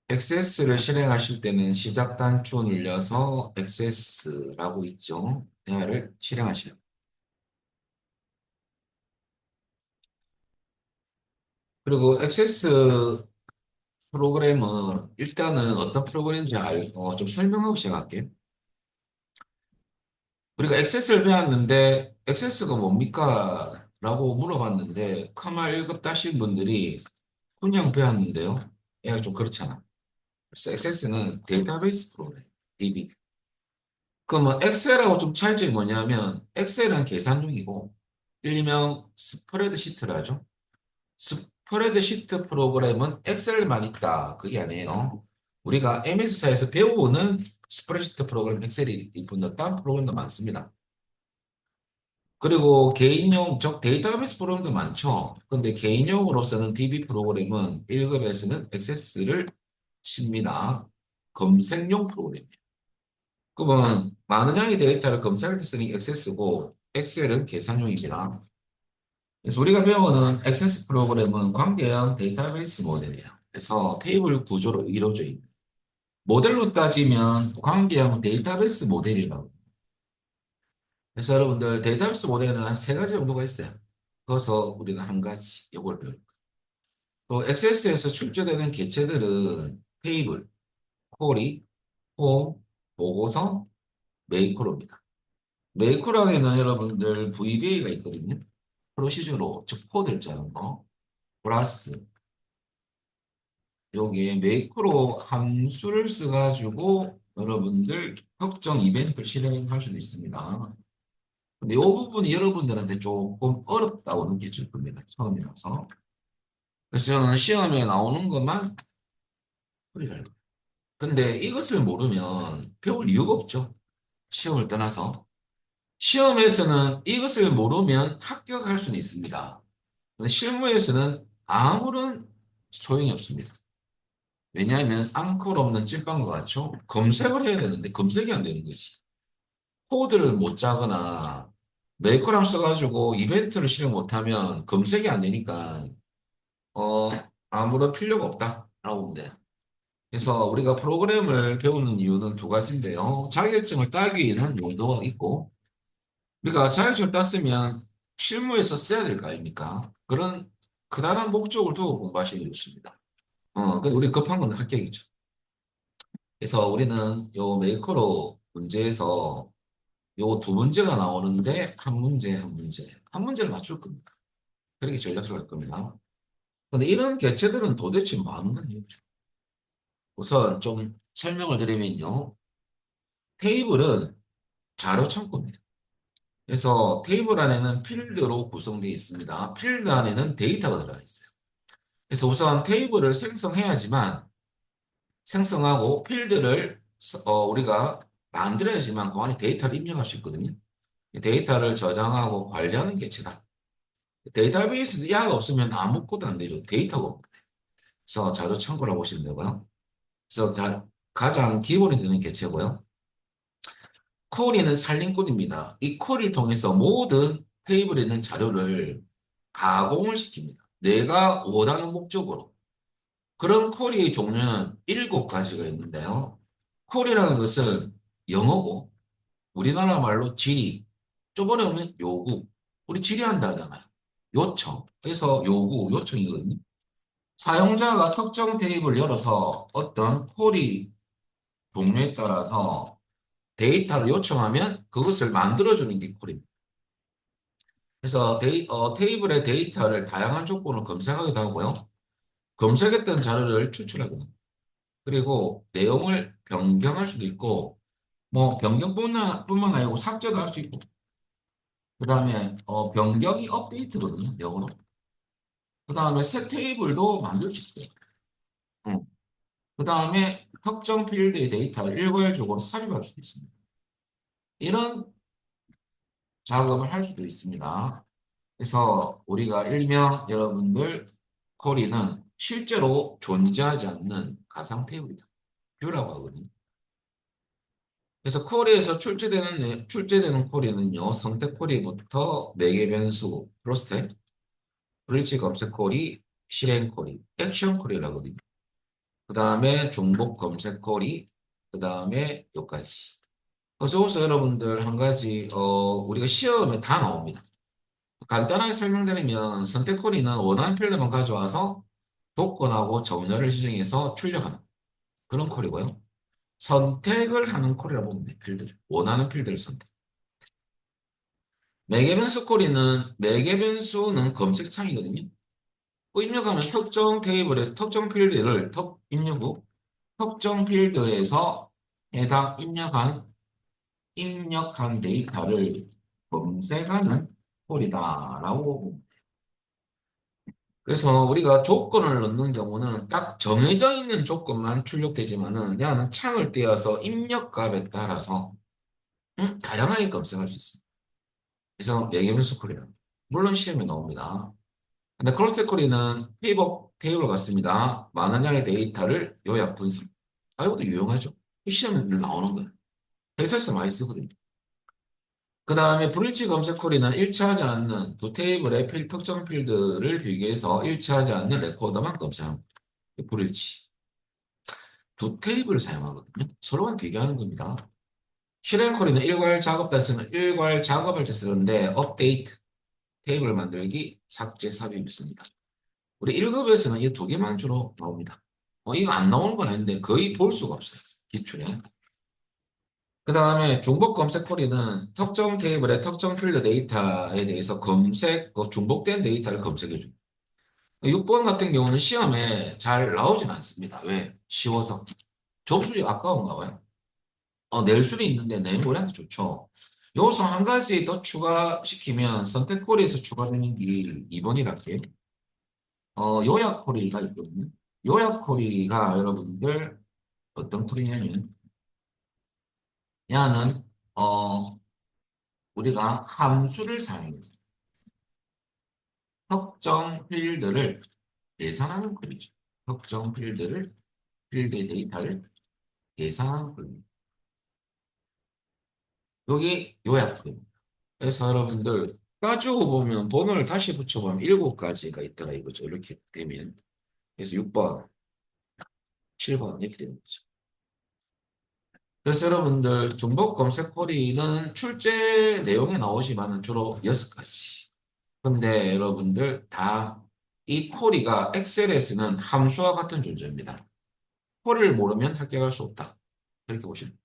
액세스를 실행하실 때는 시작 단추 눌려서 액세스라고 있죠. 대화를 실행하시는. 그리고 액세스 프로그램은 일단은 어떤 프로그램인지 좀 설명하고 시작할게요. 우리가 액세스를 배웠는데 액세스가 뭡니까? 라고 물어봤는데 카마 1급 따신 분들이 그냥 배웠는데요. 얘가 좀 그렇잖아. 그래서 액세스는 데이터베이스 프로그램, DB. 그러면 엑셀하고 좀 차이점이 뭐냐면 엑셀은 계산용이고 일명 스프레드시트를 하죠. 스프레드시트 프로그램은 엑셀만 있다. 그게 아니에요. 우리가 MS사에서 배우는 스프레드시트 프로그램 엑셀이 뿐더러 다른 프로그램도 많습니다. 그리고 개인용, 즉 데이터베이스 프로그램도 많죠. 근데 개인용으로 쓰는 DB 프로그램은 1급에서는 액세스를 칩니다. 검색용 프로그램. 그러면 많은 양의 데이터를 검색할 때 쓰는 액세스고 엑셀은 계산용입니다. 그래서 우리가 배우는 액세스 프로그램은 광대형 데이터베이스 모델이야. 그래서 테이블 구조로 이루어져 있는 모델로 따지면 광대형 데이터베이스 모델이라고. 그래서 여러분들 데이터베이스 모델은 한 세 가지 정도가 있어요. 그래서 우리는 한 가지 이걸 배울 거예요. 또 엑세스에서 출제되는 개체들은 테이블, 쿼리, 폼, 보고서, 메이크로입니다. 메이크로에는 여러분들 VBA가 있거든요. 프로시저로, 즉 코드를 짜는 거. 플러스 여기에 매크로 함수를 써가지고 여러분들 특정 이벤트를 실행할 수도 있습니다. 근데 이 부분이 여러분들한테 조금 어렵다고 느껴질 겁니다. 처음이라서. 그래서 저는 시험에 나오는 것만 풀이를 해요. 근데 이것을 모르면 배울 이유가 없죠. 시험을 떠나서. 시험에서는 이것을 모르면 합격할 수는 있습니다. 근데 실무에서는 아무런 소용이 없습니다. 왜냐하면 앙콜 없는 찐빵과 같죠? 검색을 해야 되는데 검색이 안 되는 거지. 코드를 못 짜거나 메이커랑 써가지고 이벤트를 실행 못하면 검색이 안 되니까 어 아무런 필요가 없다라고 보면 돼요. 그래서 우리가 프로그램을 배우는 이유는 두 가지인데요. 자격증을 따기 위한 용도가 있고 우리가 자격증을 땄으면 실무에서 써야 될 거 아닙니까? 그런 그다란 목적을 두고 공부하시는 게 좋습니다. 근데 우리 급한 건 합격이죠. 그래서 우리는 요 메이커로 문제에서 요 두 문제가 나오는데 한 문제, 한 문제, 한 문제를 맞출 겁니다. 그렇게 전략적으로 할 겁니다. 근데 이런 개체들은 도대체 뭐 하는 거예요? 우선 좀 설명을 드리면요. 테이블은 자료 창고입니다. 그래서 테이블 안에는 필드로 구성되어 있습니다. 필드 안에는 데이터가 들어가 있어요. 그래서 우선 테이블을 생성해야지만 생성하고 필드를 우리가 만들어야지만 그 안에 데이터를 입력할 수 있거든요. 데이터를 저장하고 관리하는 개체다. 데이터베이스 이하가 없으면 아무것도 안 되죠. 데이터가 없고. 그래서 자료 창고라고 보시면 되고요. 그래서 가장 기본이 되는 개체고요. 쿼리는 살림꾼입니다. 이 쿼리를 통해서 모든 테이블에 있는 자료를 가공을 시킵니다. 내가 원하는 목적으로. 그런 쿼리의 종류는 7가지가 있는데요. 쿼리라는 것은 영어고 우리나라 말로 질의. 저번에 오면 요구. 우리 질의한다 하잖아요. 요청. 그래서 요구, 요청이거든요. 사용자가 특정 테이블을 열어서 어떤 쿼리 종류에 따라서 데이터를 요청하면 그것을 만들어주는 게 쿼리입니다. 그래서 테이블의 데이터를 다양한 조건을 검색하기도 하고요. 검색했던 자료를 추출하거든요. 그리고 내용을 변경할 수도 있고, 뭐 변경뿐만 아니고 삭제도 할 수 있고, 그 다음에 변경이 업데이트거든요, 영어로. 그 다음에 새 테이블도 만들 수 있어요. 그 다음에 특정 필드의 데이터를 일괄적으로 삽입할 수도 있습니다. 이런 작업을 할 수도 있습니다. 그래서 우리가 일명 여러분들 쿼리는 실제로 존재하지 않는 가상 테이블이다. 뷰라고 하거든요. 그래서 쿼리에서 출제되는 쿼리는요, 선택 쿼리부터 매개 변수, 프로스텍, 브릿지 검색 쿼리, 실행 쿼리, 액션 쿼리라거든요. 그 다음에 종목 검색 쿼리, 그 다음에 여기까지. 그래서 여러분들 한 가지, 우리가 시험에 다 나옵니다. 간단하게 설명드리면 선택 쿼리는 원하는 필드만 가져와서 조건하고 정렬을 지정해서 출력하는 그런 쿼리고요. 선택을 하는 쿼리라고 보면 돼요. 필드를. 원하는 필드를 선택. 매개 변수 쿼리는 매개 변수는 검색창이거든요. 그 입력하면 특정 테이블에서 특정 필드를 입력 후 특정 필드에서 해당 입력한 데이터를 검색하는 꼴이다라고 봅니다. 그래서 우리가 조건을 넣는 경우는 딱 정해져 있는 조건만 출력되지만은 야는 창을 띄어서 입력값에 따라서 다양하게 검색할 수 있습니다. 그래서 예계변수 콜이다. 물론 시험에 나옵니다. 근데 크로스 쿼리는 피벗 테이블 같습니다. 많은 양의 데이터를 요약 분석. 이것도 유용하죠. 시험에 나오는 거예요. 회사에서 많이 쓰거든요. 그 다음에 브릿지 검색 쿼리는 일치하지 않는 두 테이블의 특정 필드를 비교해서 일치하지 않는 레코더만 검색합니다. 브릿지. 두 테이블을 사용하거든요. 서로만 비교하는 겁니다. 실행 쿼리는 일괄 작업 때 쓰는 일괄 작업할 때 쓰는데 업데이트, 테이블 만들기, 삭제, 삽입이 있습니다. 우리 1급에서는 이 두 개만 주로 나옵니다. 이거 안 나오는 건 아닌데 거의 볼 수가 없어요. 기출에. 그 다음에 중복 검색 쿼리는 특정 테이블의 특정 필드 데이터에 대해서 중복된 데이터를 검색해 줍니다. 6번 같은 경우는 시험에 잘 나오진 않습니다. 왜? 쉬워서. 점수이 아까운가 봐요. 낼 수는 있는데 내면 우리한테 좋죠. 여기서 한 가지 더 추가시키면 선택 쿼리에서 추가되는 게 2번이랄게요. 요약 쿼리가 있거든요. 요약 쿼리가 여러분들 어떤 쿼리냐면 야는 우리가 함수를 사용해서 특정 필드를 계산하는 꼴이죠. 특정 필드의 데이터를 계산하는 꼴입니다. 여기 요약입니다. 그래서 여러분들 따지고 보면 번호를 다시 붙여보면 7가지가 있더라 이거죠. 이렇게 되면. 그래서 6번, 7번 이렇게 되는 거죠. 그래서 여러분들 중복 검색 쿼리는 출제 내용에 나오지만 주로 6가지. 근데 여러분들 다 이 쿼리가 엑셀에서는 함수와 같은 존재입니다. 쿼리를 모르면 합격할 수 없다. 그렇게 보시면 됩니다.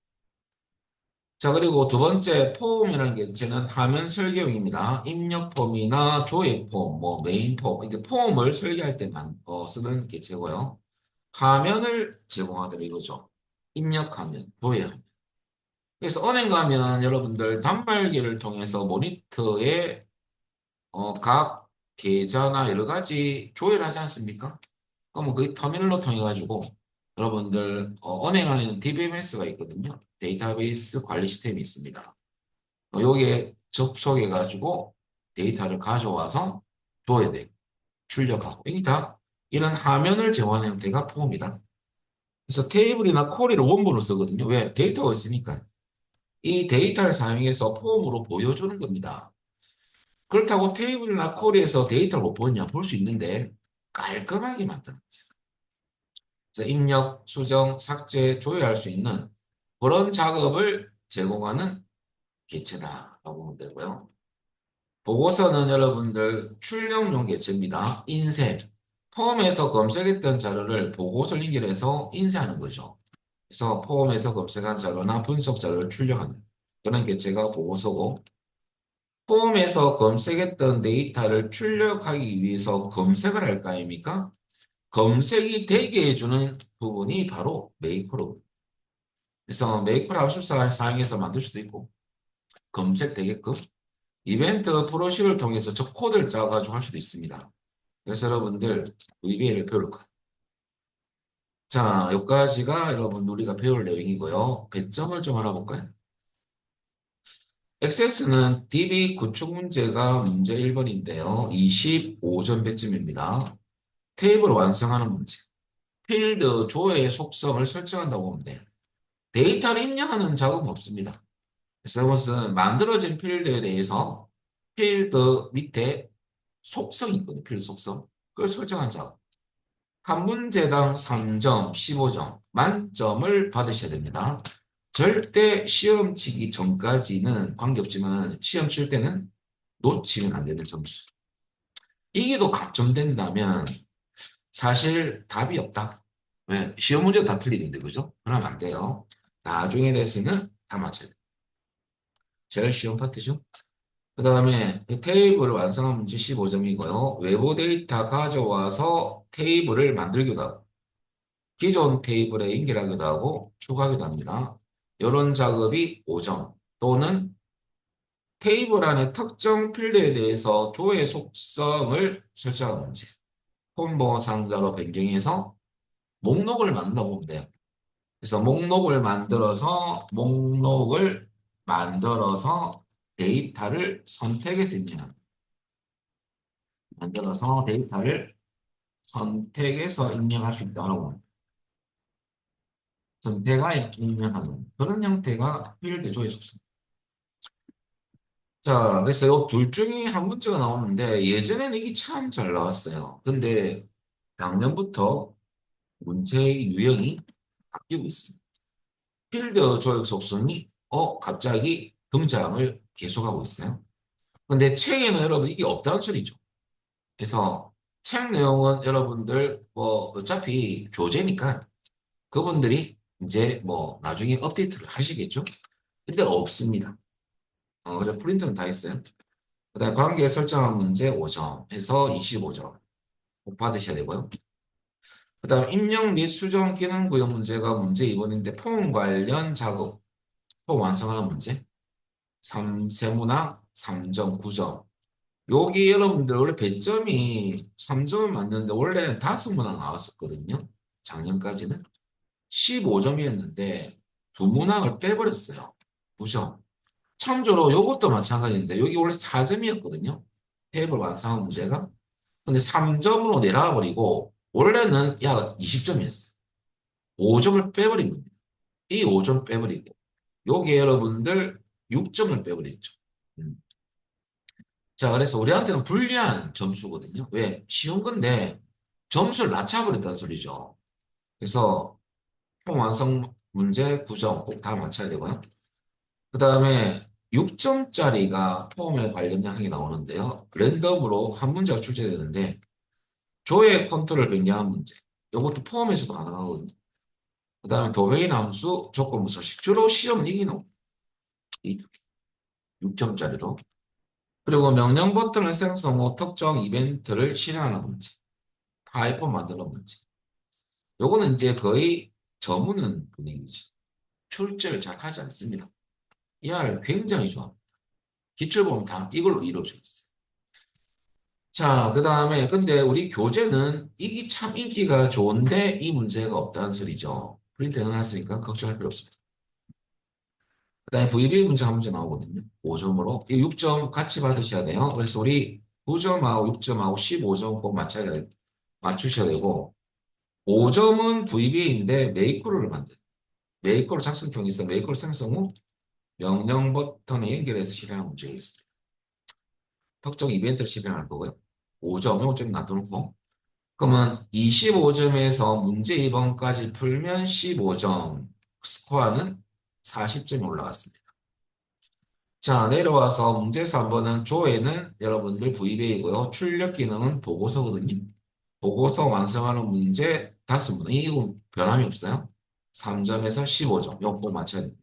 자, 그리고 두 번째 폼이라는 개체는 화면 설계용입니다. 입력 폼이나 조회 폼, 뭐 메인 폼, 이게 폼을 설계할 때만 쓰는 개체고요. 화면을 제공하도록 이거죠. 입력하면, 조회하면. 그래서 은행 가면 여러분들 단말기를 통해서 모니터에 각 계좌나 여러 가지 조회를 하지 않습니까? 그러면 그 터미널로 통해 가지고 여러분들 은행 안에는 DBMS가 있거든요. 데이터베이스 관리 시스템이 있습니다. 여기에 접속해 가지고 데이터를 가져와서 줘야 돼. 출력하고. 이게 다 이런 화면을 제공하는 형태가 폼이다. 그래서 테이블이나 쿼리를 원본으로 쓰거든요. 왜? 데이터가 있으니까. 이 데이터를 사용해서 폼으로 보여주는 겁니다. 그렇다고 테이블이나 쿼리에서 데이터를 못 보냐? 볼 수 있는데 깔끔하게 만드는 거죠. 그래서 입력, 수정, 삭제, 조회할 수 있는 그런 작업을 제공하는 개체다라고 보면 되고요. 보고서는 여러분들 출력용 개체입니다. 인쇄. 폼에서 검색했던 자료를 보고서 연결해서 인쇄하는 거죠. 그래서 폼에서 검색한 자료나 분석 자료를 출력하는 그런 개체가 보고서고 폼에서 검색했던 데이터를 출력하기 위해서 검색을 할 거 아닙니까? 검색이 되게 해주는 부분이 바로 메이크로. 그래서 메이크로 압수사 사용해서 만들 수도 있고 검색되게끔 이벤트 프로식을 통해서 저 코드를 짜가지고 할 수도 있습니다. 그래서 여러분들 VBA를 배울 거예요. 자, 여기까지가 여러분 우리가 배울 내용이고요. 배점을 좀 알아볼까요? XX는 DB 구축 문제가 문제 1번인데요. 25점 배점입니다. 테이블 완성하는 문제. 필드 조회 속성을 설정한다고 보면 돼요. 데이터를 입력하는 작업은 없습니다. 그래서 이것은 만들어진 필드에 대해서 필드 밑에 속성이 있거든요. 필드 속성. 그걸 설정한 작업. 한 문제당 3점, 15점, 만점을 받으셔야 됩니다. 절대 시험 치기 전까지는 관계없지만 시험 칠 때는 놓치면 안 되는 점수. 이게 더 감점된다면 사실 답이 없다. 왜? 시험 문제 다 틀리는데, 그죠? 그러면 안 돼요. 나중에 대해서는 다 맞춰야 돼. 제일 쉬운 파트죠. 그 다음에 테이블을 완성한 문제 15점이고요. 외부 데이터 가져와서 테이블을 만들기도 하고, 기존 테이블에 연결하기도 하고, 추가하기도 합니다. 이런 작업이 5점 또는 테이블 안에 특정 필드에 대해서 조회 속성을 설정하는 문제. 콤보 상자로 변경해서 목록을 만들어 보면 돼요. 그래서 목록을 만들어서 데이터를 선택해서 입력합니다. 만들어서 데이터를 선택해서 입력할 수 있다고 선택하여 입력하는 그런 형태가 필드 조회 속성. 자, 그래서 이 둘 중에 한 문제가 나오는데 예전에는 이게 참 잘 나왔어요. 근데 작년부터 문제의 유형이 바뀌고 있습니다. 필드 조회 속성이 갑자기 등장을 계속하고 있어요. 근데 책에는 여러분 이게 없다는 소리죠. 그래서 책 내용은 여러분들 뭐 어차피 교재니까 그분들이 이제 뭐 나중에 업데이트를 하시겠죠? 근데 없습니다. 그래서 프린트는 다 했어요. 그다음에 관계 설정한 문제 5점 해서 25점 꼭 받으셔야 되고요. 그다음 입력 및 수정 기능 구현 문제가 문제 2번인데 폼 관련 작업, 폼 완성하는 문제 3세문학 3점 9점. 여기 여러분들 원래 배점이 3점을 맞는데 원래는 5문항 나왔었거든요. 작년까지는 15점이었는데 두 문항을 빼버렸어요. 9점. 참조로 이것도 마찬가지인데 여기 원래 4점이었거든요. 테이블 완성한 문제가. 근데 3점으로 내려와 버리고 원래는 약 20점이었어요. 5점을 빼버린 겁니다. 이 5점 빼버리고 여기 여러분들 6점을 빼버렸죠. 음. 자, 그래서 우리한테는 불리한 점수거든요. 왜? 쉬운 건데 점수를 낮춰버렸다는 소리죠. 그래서 총 완성 문제 9점 꼭 다 맞춰야 되고요. 그 다음에 6점짜리가 폼에 관련된 항이 나오는데요. 랜덤으로 한 문제가 출제되는데 조회 컨트롤 변경한 문제. 이것도 폼에서도 가능하거든요. 그 다음에 도메인 함수, 조건부 서식. 주로 시험 이기는 이 6점짜리로. 그리고 명령 버튼을 생성 후 특정 이벤트를 실행하는 문제. 파이폰 만드는 문제. 요거는 이제 거의 저무는 분위기죠. 출제를 잘 하지 않습니다. 이하를 굉장히 좋아합니다. 기출 보면 다 이걸로 이루어져 있어요. 자, 그 다음에 근데 우리 교재는 이게 참 인기가 좋은데 이 문제가 없다는 소리죠. 프린트 해놨으니까 걱정할 필요 없습니다. 그 다음에 VB 문제 한 문제 나오거든요. 5점으로. 이 6점 같이 받으셔야 돼요. 그래서 우리 9점하고 6점하고 15점 꼭 맞추셔야 되고 5점은 VBA인데 메이크로를 만든 메이크로 작성형이 있어 메이크로 생성 후 명령 버튼에 연결해서 실행하는 문제가 있습니다. 특정 이벤트를 실행할 거고요. 5점, 5점 놔두고 그러면 25점에서 문제 2번까지 풀면 15점, 스코어는 40점이 올라갔습니다. 자, 내려와서 문제 3번은 조회는 여러분들 VBA이고요. 출력 기능은 보고서거든요. 보고서 완성하는 문제 5문항. 이건 변함이 없어요. 3점에서 15점. 이거 꼭 맞춰야 됩니다.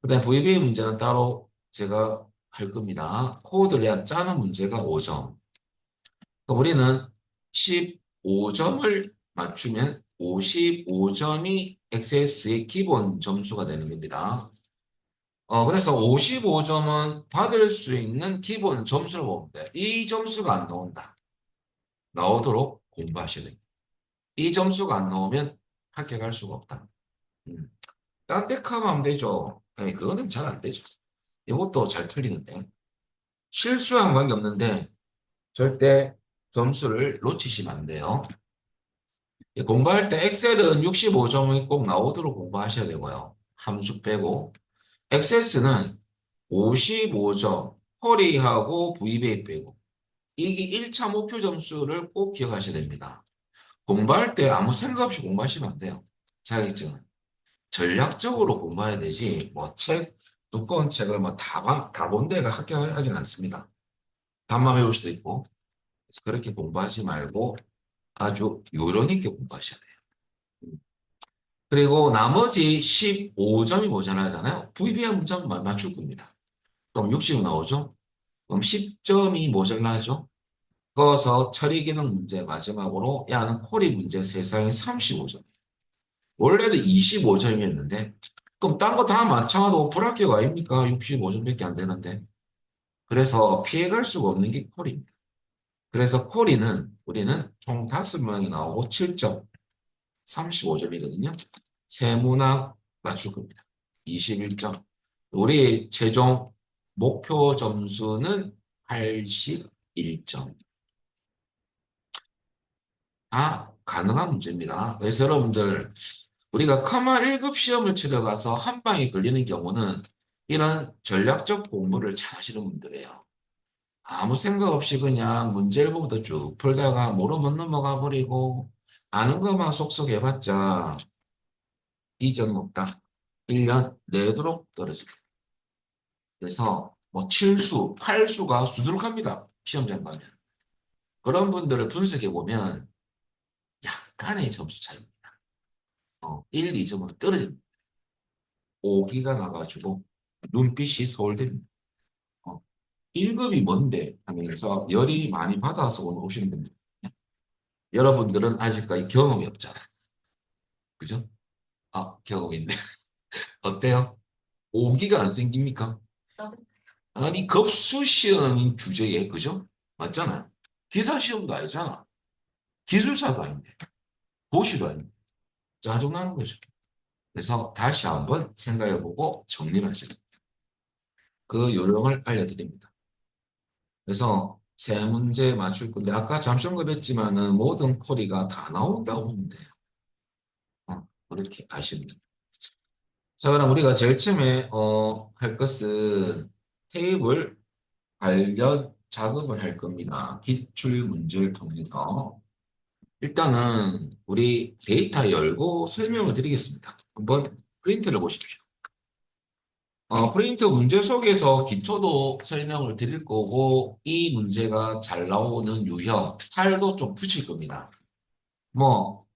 그 다음에 VBA 문제는 따로 제가 할 겁니다. 코드를 짜는 문제가 5점. 우리는 15점을 맞추면 55점이 XS의 기본 점수가 되는 겁니다. 그래서 55점은 받을 수 있는 기본 점수를 보면 돼. 이 점수가 안 나온다. 나오도록 공부하셔야 됩니다. 이 점수가 안 나오면 합격할 수가 없다. 음. 딴데카면 하면 되죠. 아니, 그거는 잘 안 되죠. 이것도 잘 틀리는데. 실수한 관계 없는데 절대 점수를 놓치시면 안 돼요. 공부할 때 엑셀은 65점이 꼭 나오도록 공부하셔야 되고요. 함수 빼고. 액세스는 55점, 쿼리하고 VBA 빼고. 이게 1차 목표 점수를 꼭 기억하셔야 됩니다. 공부할 때 아무 생각 없이 공부하시면 안 돼요. 자격증은. 전략적으로 공부해야 되지, 뭐 책, 두꺼운 책을 뭐 다 본데가 합격하진 않습니다. 답만 외울 수도 있고. 그래서 그렇게 공부하지 말고 아주 요령 있게 공부하셔야 돼요. 그리고 나머지 15점이 모자라잖아요. VBA 문제 맞출 겁니다. 그럼 60 나오죠? 그럼 10점이 모자라죠? 그어서 처리 기능 문제 마지막으로 야는 코리 문제 세상에 35점. 원래도 25점이었는데 그럼 딴 거 다 맞춰도 불합격 아닙니까? 65점밖에 안 되는데. 그래서 피해갈 수가 없는 게 콜입니다. 그래서 콜이는 우리는 총 5명이 나오고 7점, 35점이거든요. 세문학 맞출 겁니다. 21점. 우리 최종 목표 점수는 81점. 다 가능한 문제입니다. 그래서 여러분들 우리가 카마 1급 시험을 치러 가서 한 방에 걸리는 경우는 이런 전략적 공부를 잘 하시는 분들이에요. 아무 생각 없이 그냥 문제 일부부터 쭉 풀다가 모르면 넘어가 버리고 아는 것만 쏙쏙 해봤자 이전 없다. 1년 내도록 떨어집니다. 그래서 뭐 7수, 8수가 수두룩합니다. 시험장 가면. 그런 분들을 분석해 보면 약간의 점수 차이입니다. 1, 2점으로 떨어집니다. 오기가 나가지고 눈빛이 서울대입니다. 1급이 뭔데 하면서 열이 많이 받아서 오시는 분들. 여러분들은 아직까지 경험이 없잖아. 그죠? 아, 경험이 있네. 어때요? 오기가 안 생깁니까? 아니, 급수 시험인 주제에, 그죠? 맞잖아요. 기사 시험도 아니잖아. 기술사도 아닌데. 고시도 아닌데. 짜증나는 거죠. 그래서 다시 한번 생각해보고 정리를 하시그 요령을 알려드립니다. 그래서 세 문제 맞출 건데, 아까 잠시 언급했지만은 모든 콜이가 다 나온다고 보면 돼요. 그렇게 아시면 됩니다. 자, 그럼 우리가 제일 처음에, 할 것은 테이블 관련 작업을 할 겁니다. 기출 문제를 통해서. 일단은 우리 데이터 열고 설명을 드리겠습니다. 한번 프린트를 보십시오. 프린트 문제 속에서 기초도 설명을 드릴 거고, 이 문제가 잘 나오는 유형, 스타일도 좀 붙일 겁니다. 뭐,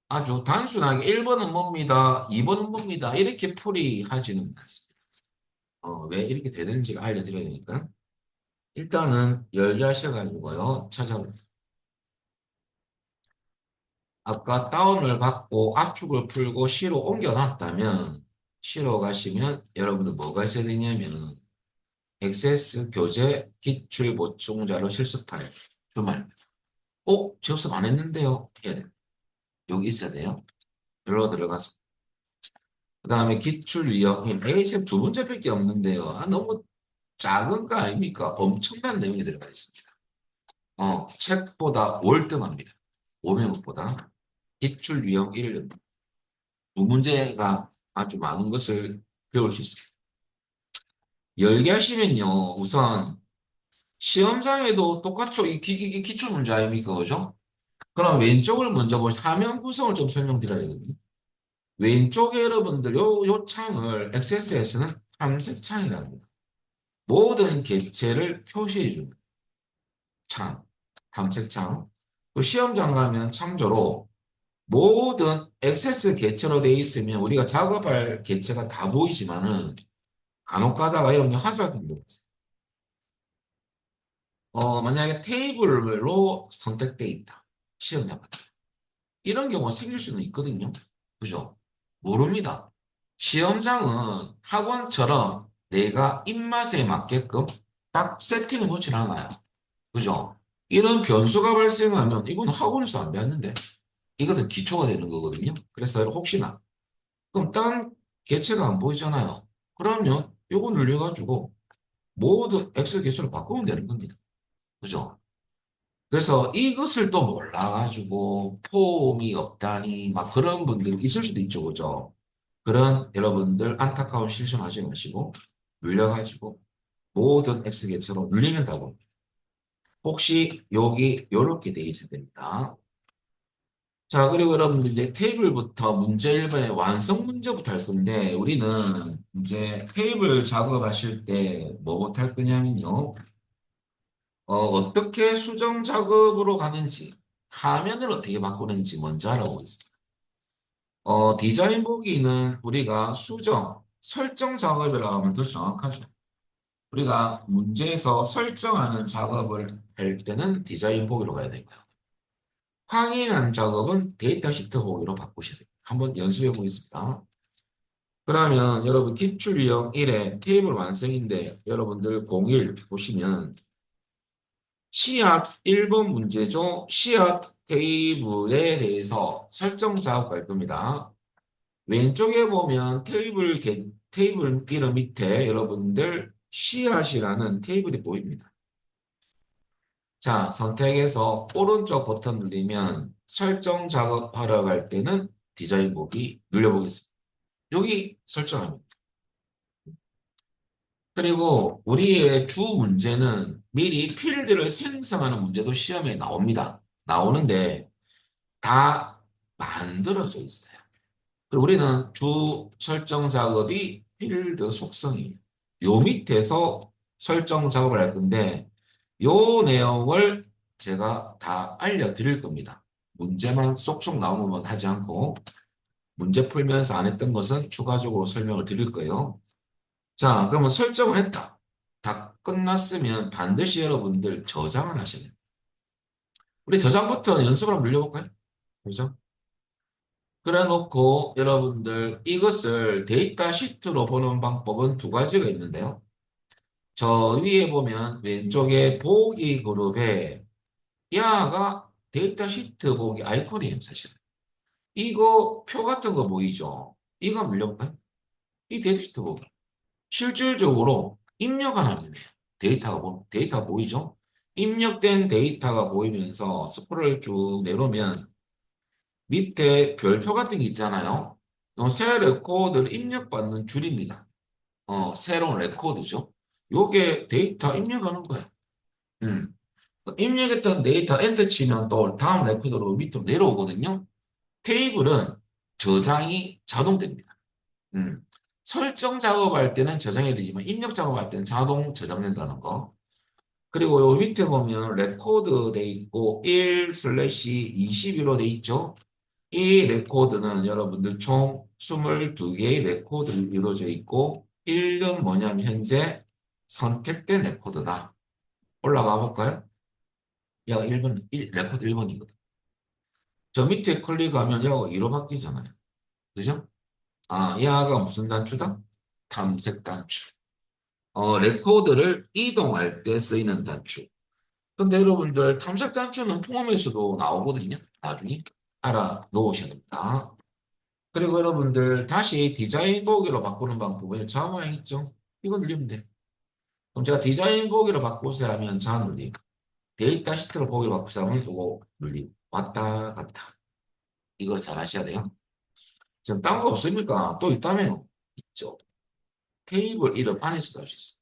아주 단순하게 1번은 뭡니다, 2번은 뭡니다, 이렇게 풀이하지는 않습니다. 왜 이렇게 되는지를 알려드려야 되니까. 일단은 열기 하셔가지고요, 찾아보세요. 아까 다운을 받고 압축을 풀고 C로 옮겨놨다면, C로 가시면 여러분들 뭐가 있어야 되냐면, 액세스 교재 기출 보충 자료 실습 파일 주말. 접수 안 했는데요. 해야 돼요. 여기 있어야 돼요. 여기로 들어가서. 그 다음에 기출 유형. A쌤 두 문제밖에 없는데요. 너무 작은 거 아닙니까? 엄청난 내용이 들어가 있습니다. 책보다 월등합니다. 오명보다. 기출 유형 1년. 두 문제가 아주 많은 것을 배울 수 있습니다. 열개 하시면요. 우선 시험장에도 똑같죠. 이게 기출 문제 아닙니까? 그죠? 그럼 왼쪽을 먼저 볼 화면 구성을 좀 설명드려야 되거든요. 왼쪽에 여러분들 요 창을 XSS는 탐색 창이라고 합니다. 모든 객체를 표시해 주는 창, 탐색 창. 그 시험장 가면 참조로 모든 XS 객체로 되어 있으면 우리가 작업할 객체가 다 보이지만은 간혹 가다가 이런 게 하수학적인 경우 있어요. 만약에 테이블로 선택돼 있다. 시험장 같은. 이런 경우가 생길 수는 있거든요. 그죠? 모릅니다. 시험장은 학원처럼 내가 입맛에 맞게끔 딱 세팅을 놓진 않아요. 그죠? 이런 변수가 발생하면 이건 학원에서 안 배웠는데 이것은 기초가 되는 거거든요. 그래서 혹시나 그럼 딴 개체가 안 보이잖아요. 그러면 이거 눌려가지고 모든 엑셀 개체로 바꾸면 되는 겁니다. 그죠? 그래서 이것을 또 몰라가지고 폼이 없다니 막 그런 분들이 있을 수도 있죠. 그죠? 그런 여러분들 안타까운 실수하지 마시고 눌려가지고 모든 X 개체로 눌리면 다고 혹시 여기 이렇게 돼 있어야 됩니다. 자, 그리고 여러분들 이제 테이블부터 문제 1번의 완성 문제부터 할 건데, 우리는 이제 테이블 작업하실 때 뭐부터 할 거냐면요. 어떻게 수정 작업으로 가는지, 화면을 어떻게 바꾸는지 먼저 알아보겠습니다. 디자인 보기는 우리가 수정, 설정 작업이라고 하면 더 정확하죠. 우리가 문제에서 설정하는 작업을 할 때는 디자인 보기로 가야 되고요. 확인하는 작업은 데이터 시트 보기로 바꾸셔야 돼요. 한번 연습해 보겠습니다. 그러면 여러분 기출 유형 1의 테이블 완성인데 여러분들 01 보시면 시앗 1번 문제죠. 씨앗 테이블에 대해서 설정 작업할 겁니다. 왼쪽에 보면 테이블 이름 밑에 여러분들 씨앗이라는 테이블이 보입니다. 자, 선택해서 오른쪽 버튼 누르면 설정 작업하러 갈 때는 디자인 보기 눌러보겠습니다. 여기 설정합니다. 그리고 우리의 주 문제는 미리 필드를 생성하는 문제도 시험에 나옵니다. 나오는데 다 만들어져 있어요. 그리고 우리는 주 설정 작업이 필드 속성이에요. 요 밑에서 설정 작업을 할 건데 요 내용을 제가 다 알려드릴 겁니다. 문제만 쏙쏙 나오면 하지 않고 문제 풀면서 안 했던 것은 추가적으로 설명을 드릴 거예요. 자, 그러면 설정을 했다. 다 끝났으면 반드시 여러분들 저장을 하셔야 돼요. 우리 저장부터 연습을 한번 늘려볼까요? 그죠? 그래 놓고 여러분들 이것을 데이터 시트로 보는 방법은 두 가지가 있는데요. 저 위에 보면 왼쪽에 보기 그룹에 야가 데이터 시트 보기 아이콘이에요, 사실은. 이거 표 같은 거 보이죠? 이거 눌려볼까요? 이 데이터 시트 보기. 실질적으로 입력한 화면이에요. 데이터가 보이죠? 입력된 데이터가 보이면서 스크롤 쭉 내려오면 밑에 별표 같은 게 있잖아요. 새 레코드를 입력받는 줄입니다. 새로운 레코드죠. 요게 데이터 입력하는 거예요. 음. 입력했던 데이터 엔터 치면 또 다음 레코드로 밑으로 내려오거든요. 테이블은 저장이 자동됩니다. 음. 설정 작업할 때는 저장해야 되지만 입력 작업할 때는 자동 저장된다는 거. 그리고 요 밑에 보면 레코드 돼 있고 1/22로 돼 있죠. 이 레코드는 여러분들 총 22개의 레코드로 이루어져 있고 1은 뭐냐면 현재 선택된 레코드다. 올라가 볼까요? 야, 1번, 레코드 1번이거든. 저 밑에 클릭하면 야가 2로 바뀌잖아요. 그죠? 아, 야가 무슨 단추다? 탐색 단추. 레코드를 이동할 때 쓰이는 단추. 근데 여러분들 탐색 단추는 폼에서도 나오거든요. 나중에 알아 놓으셔야 됩니다. 그리고 여러분들 다시 디자인 보기로 바꾸는 방법은 자화에 있죠. 이거 누르면 돼. 그럼 제가 디자인 보기로 바꾸세요 하면 자 눌리고 데이터 시트로 보기로 바꾸세요 하면 이거 눌리고 왔다 갔다. 이거 잘 하셔야 돼요. 지금 딴 거 없습니까? 또 있다며요. 있죠. 테이블 이름 안에서도 할 수 있어요.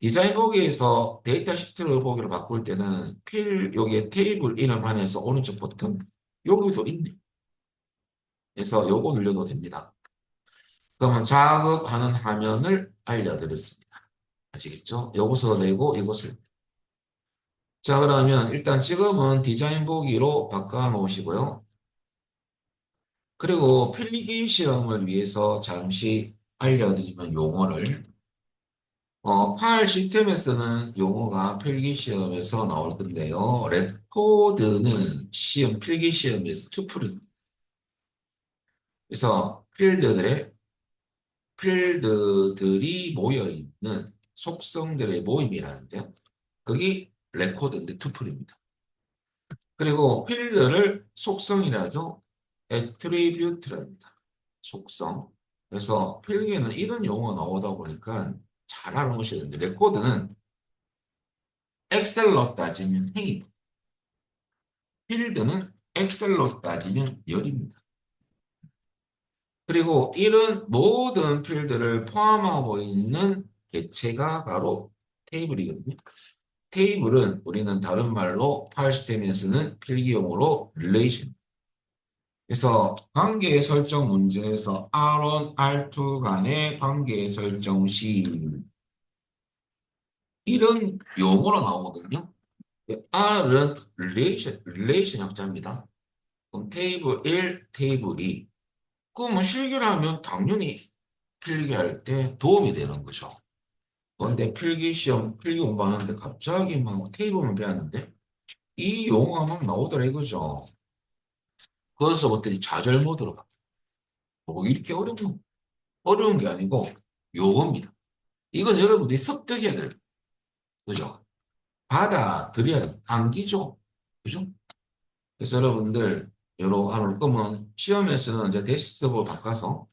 디자인 보기에서 데이터 시트로 보기로 바꿀 때는 여기에 테이블 이름 안에서 오른쪽 버튼 여기도 있네. 그래서 요거 눌려도 됩니다. 그러면 작업하는 화면을 알려드렸습니다. 아시겠죠? 요것을 내고 이것을. 자, 그러면 일단 지금은 디자인 보기로 바꿔 놓으시고요. 그리고 필기 시험을 위해서 잠시 알려드리면 용어를 파일 시스템에서는 용어가 필기 시험에서 나올 건데요. 레코드는 필기 시험에서 투풀입니다. 그래서 필드들이 모여 있는 속성들의 모임이라는데요. 그게 레코드인데 투풀입니다. 그리고 필드를 속성이라도 애트리뷰트랍니다. 속성. 그래서 필기에는 이런 용어가 나오다 보니까 잘 알아놓으셔야 되는데 레코드는 엑셀로 따지면 행입니다. 필드는 엑셀로 따지면 열입니다. 그리고 이런 모든 필드를 포함하고 있는 개체가 바로 테이블이거든요. 테이블은 우리는 다른 말로 파일 시스템에서는 필기용어로 릴레이션. 그래서 관계 설정 문제에서 R1, R2 간의 관계 설정 시 이런 용어로 나오거든요. R은 relation 약자입니다. 그럼 테이블 1, 테이블 2. 그러면 실기라면 당연히 필기할 때 도움이 되는 거죠. 그런데 필기 시험, 필기 공부하는데 갑자기 막 테이블만 배웠는데 이 용어가 막 나오더라 이거죠. 그래서부터 좌절 모드로 가. 뭐 이렇게 어려운 게 아니고 용어입니다. 이건 여러분들이 습득해야 돼요. 그죠? 받아들여야 돼요. 암기죠. 그죠? 그래서 여러분들 요로 하는 거면 시험에서는 이제 데스크톱을 바꿔서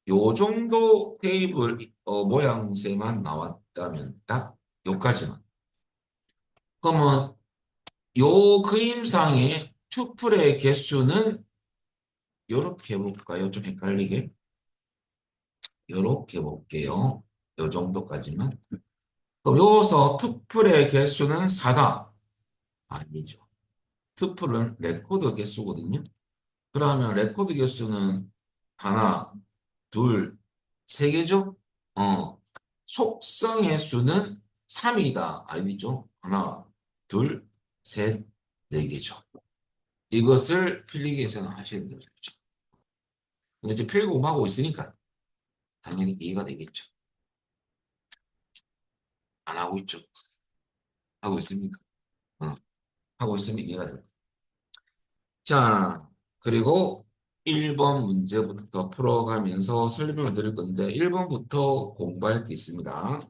요 정도 테이블 모양새만 나왔다면 딱 요까지만. 그러면 요 그림상의 투플의 개수는 요렇게 해볼까요? 좀 헷갈리게. 요렇게 볼게요. 요 정도까지만. 그럼 여기서 투플의 개수는 4다. 아니죠. 투플은 레코드 개수거든요. 그러면 레코드 개수는 하나, 둘, 세 개죠? 속성의 수는 3이다. 아니죠? 하나, 둘, 셋, 네 개죠. 이것을 필기에서는 하셔야 되는 거죠. 근데 이제 필기 공부하고 있으니까 당연히 이해가 되겠죠. 안 하고 있죠. 하고 있습니까? 어, 하고 있으면 이해가 됩니다. 자, 그리고 1번 문제부터 풀어가면서 설명을 드릴 건데 1번부터 공부할 게 있습니다.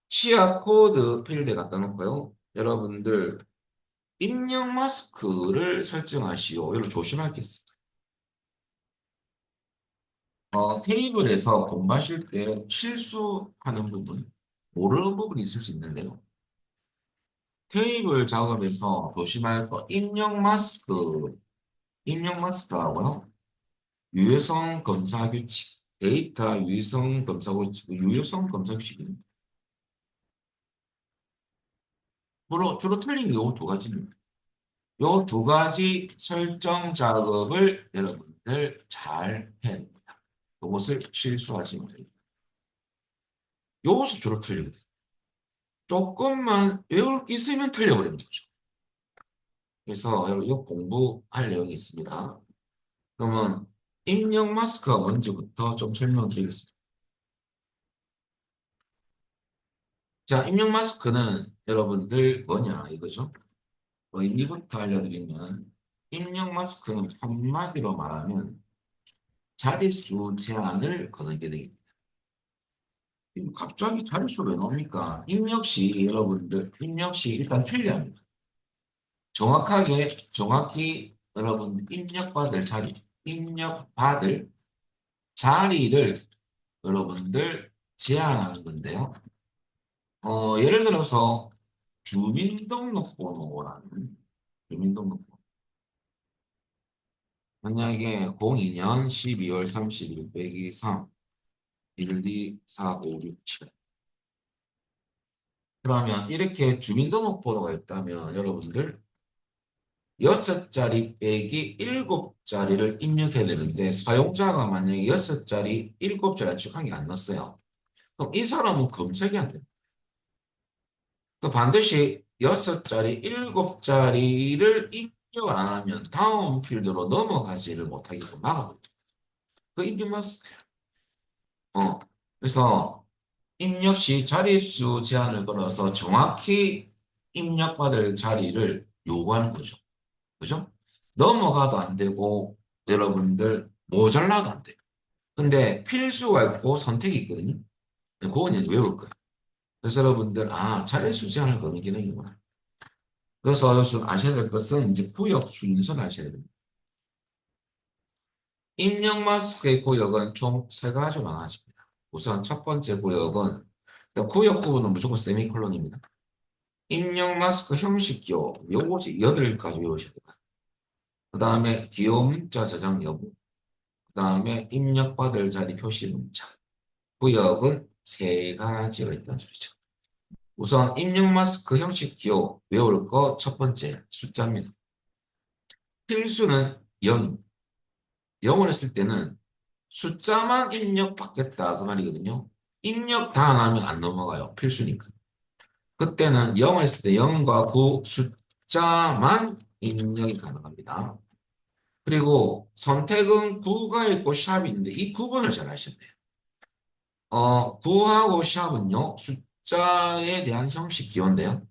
시야 코드 필드에 갖다 놓고요. 여러분들 입력 마스크를 설정하시오. 이걸 조심할 게 있어요. 테이블에서 공부하실 때 실수하는 부분, 모르는 부분이 있을 수 있는데요. 테이블 작업에서 조심할 거 입력 마스크하고요. 유효성 검사 규칙, 데이터 유효성 검사 규칙, 유효성 검사 규칙입니다. 주로 틀린 게 이 두 가지입니다. 이 두 가지 설정 작업을 여러분들 잘 해야 됩니다. 이것을 실수하지 말아요. 이것이 주로 틀리거든요. 조금만 외울 게 있으면 틀려버리는 거죠. 그래서 여러분 이거 공부할 내용이 있습니다. 그러면 입력 마스크가 뭔지부터 좀 설명드리겠습니다. 자, 입력 마스크는 여러분들 뭐냐 이거죠. 의미부터 알려드리면 입력 마스크는 한마디로 말하면 자릿수 제한을 거는 게 됩니다. 갑자기 자릿수 왜 나옵니까? 입력시 여러분들 입력시 일단 편리합니다. 정확히 여러분 입력받을 자리를 여러분들 제한하는 건데요. 예를 들어서 주민등록번호라는 주민등록번호. 만약에 02년 12월 30일 빼기 3, 1, 2, 4, 5, 6, 7. 그러면 이렇게 주민등록번호가 있다면 여러분들 6자리 빼기 7자리를 입력해야 되는데 사용자가 만약에 6자리, 7자리 축한 게 안 났어요. 그럼 이 사람은 검색이 안 돼요. 그 반드시 6자리, 7자리를 입력을 안 하면 다음 필드로 넘어가지를 못하게끔 막아버려요. 그 입력 마스크예요. 그래서 입력 시 자릿수 제한을 걸어서 정확히 입력받을 자리를 요구하는 거죠. 그죠? 넘어가도 안 되고 여러분들 모자라도 안 돼요. 근데 필수가 있고 선택이 있거든요. 그건 이제 외울 거예요. 그래서 여러분들 자릿수 제한을 거는 기능이구나. 그래서 여기서 아셔야 될 것은 이제 구역 순서를 아셔야 됩니다. 입력 마스크의 구역은 총 세 가지로 나눠집니다. 우선 첫 번째 구역은 구역 부분은 무조건 세미콜론입니다. 입력 마스크 형식 기호 요것이 8가지 외우셔야 돼요. 그 다음에 기호 문자 저장 여부, 그 다음에 입력받을 자리 표시 문자. 구역은 세 가지가 있다는 소리죠. 우선 입력 마스크 형식 기호 외울 거 첫 번째 숫자입니다. 필수는 0. 0을 했을 때는 숫자만 입력받겠다 그 말이거든요. 입력 다 안 하면 안 넘어가요. 필수니까. 그때는 0을 했을 때 0과 9 숫자만 입력이 가능합니다. 그리고 선택은 9가 있고 샵이 있는데 이 구분을 잘 하셔야 돼요. 9하고 샵은요, 숫자에 대한 형식 기호인데요.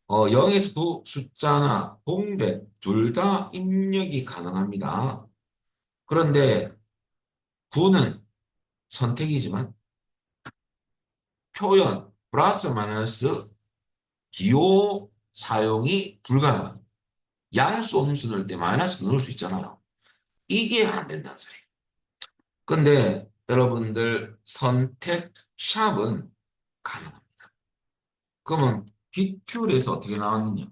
0에서 9 숫자나 공백 둘 다 입력이 가능합니다. 그런데 9는 선택이지만 표현 플러스 마이너스 기호 사용이 불가능합니다. 양수 음수 넣을 때 마이너스 넣을 수 있잖아요. 이게 안 된다는 소리예요. 근데 여러분들 선택 샵은 가능합니다. 그러면 기출에서 어떻게 나왔느냐?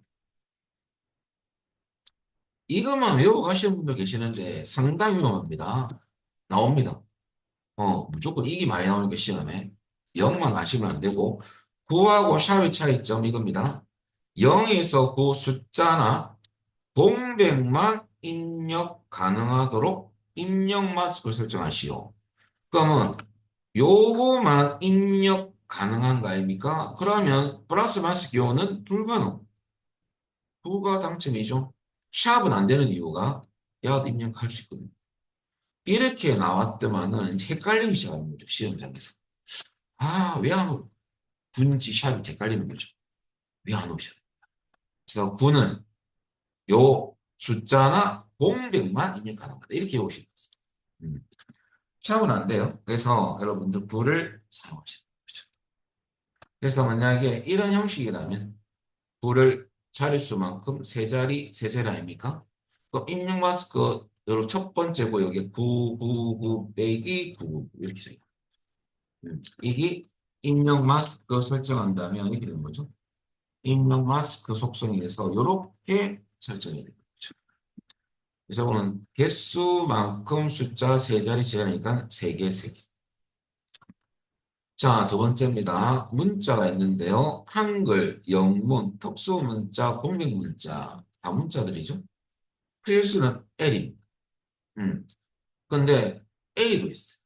이것만 외우고 가시는 분들 계시는데 상당히 위험합니다. 나옵니다. 무조건 이게 많이 나오니까 시험에 0만 가시면 안 되고 9하고 샵의 차이점 이겁니다. 0에서 9 숫자나 공백만 입력 가능하도록 입력 마스크를 설정하시오. 그러면 요거만 입력 가능한 거 아닙니까? 그러면 플러스 마이너스 기호는 불가능. 부가 당첨이죠. 샵은 안 되는 이유가 야도 입력할 수 있거든요. 이렇게 나왔더만은 헷갈리기 시작하는 거죠. 시험장에서. 아, 왜 안 오? 군지 샵이 헷갈리는 거죠. 왜 안 오셔? 그래서 군은 요 숫자나 공백만 입력 가능하다. 이렇게 오시는 거죠. 샵은 안 돼요. 그래서 여러분들 불을 사용하시는 거죠. 그래서 만약에 이런 형식이라면 불을 자릿수만큼 세 자리 아닙니까? 그 입력 마스크 여러 첫 번째 구역에 999 빼기 9 이렇게 돼요. 이게 입력 마스크 설정한다면 이렇게 되는 거죠. 입력 마스크 속성에서 이렇게 설정이 되는 거죠. 그래서 오늘 개수만큼 숫자 세 자리 제하니까 세 개, 세 개. 자, 두 번째입니다. 문자가 있는데요. 한글, 영문, 특수문자, 공백문자 다 문자들이죠. 필수는 L입니다. 근데 A도 있어요.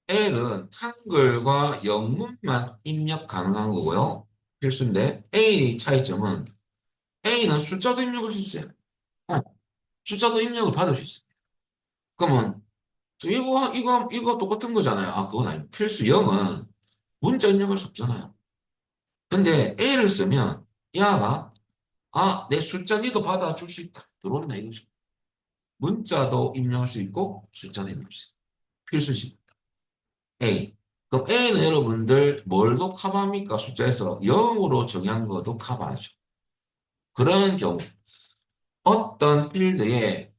L은 한글과 영문만 입력 가능한 거고요. 필수인데 A 차이점은 A는 숫자도 입력할 수 있어요. 어, 숫자도 입력을 받을 수 있어요. 그러면 이거 똑같은 거잖아요. 아, 그건 아니고 필수 0은 문자 입력할 수 없잖아요. 근데 A를 쓰면 야가 내 숫자 니도 받아줄 수 있다. 들어온다 이거죠. 문자도 입력할 수 있고 숫자도 입력할 수 있고 필수식. A. 그럼 A는 여러분들 뭘도 커버합니까? 숫자에서 0으로 정의한 것도 커버하죠. 그런 경우 어떤 필드에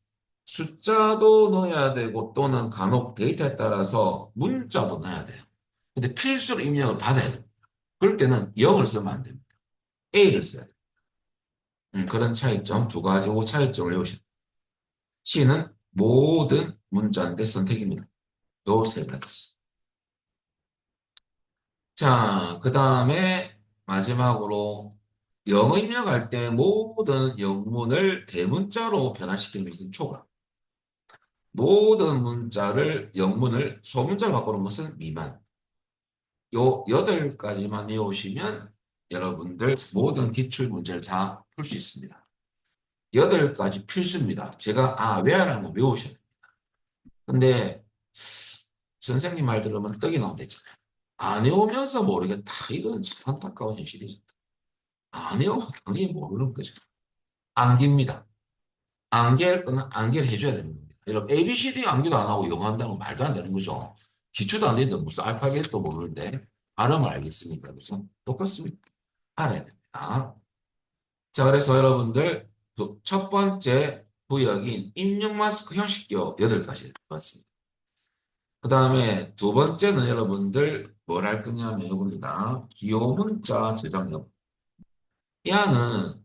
숫자도 넣어야 되고 또는 간혹 데이터에 따라서 문자도 넣어야 돼요. 근데 필수로 입력을 받아야 돼요. 그럴 때는 0을 쓰면 안 됩니다. A를 써야 돼요. 그런 차이점 두 가지 차이점을 외우시면 C는 모든 문자인데 선택입니다. 요 세 가지. 자, 그 다음에 마지막으로 영어 입력할 때 모든 영문을 대문자로 변환시키는 것은 초과. 모든 문자를 영문을 소문자로 바꾸는 것은 미만. 요 8가지만 외우시면 여러분들 모든 기출 문제를 다 풀 수 있습니다. 8가지 필수입니다. 제가 외워라는 거 외우셔야 돼요. 근데 선생님 말 들으면 떡이 나온댔잖아요. 안 외우면서 모르겠다. 이건 참 안타까운 현실이죠. 안 외우면 당연히 모르는 거죠. 암기입니다. 암기할 거는 암기를 해줘야 되는 겁니다. 여러분, ABCD 암기도 안 하고 영어 한다는 건 말도 안 되는 거죠. 기초도 안 되는데 무슨 알파벳도 모르는데 발음을 알겠습니까? 그죠? 똑같습니다. 알아야 됩니다. 자, 그래서 여러분들 첫 번째 구역인 입력 마스크 형식교 8가지 봤습니다. 그 다음에 두 번째는 여러분들 뭘 할 거냐면 이겁니다. 기호 문자 저장 여부. 이 안은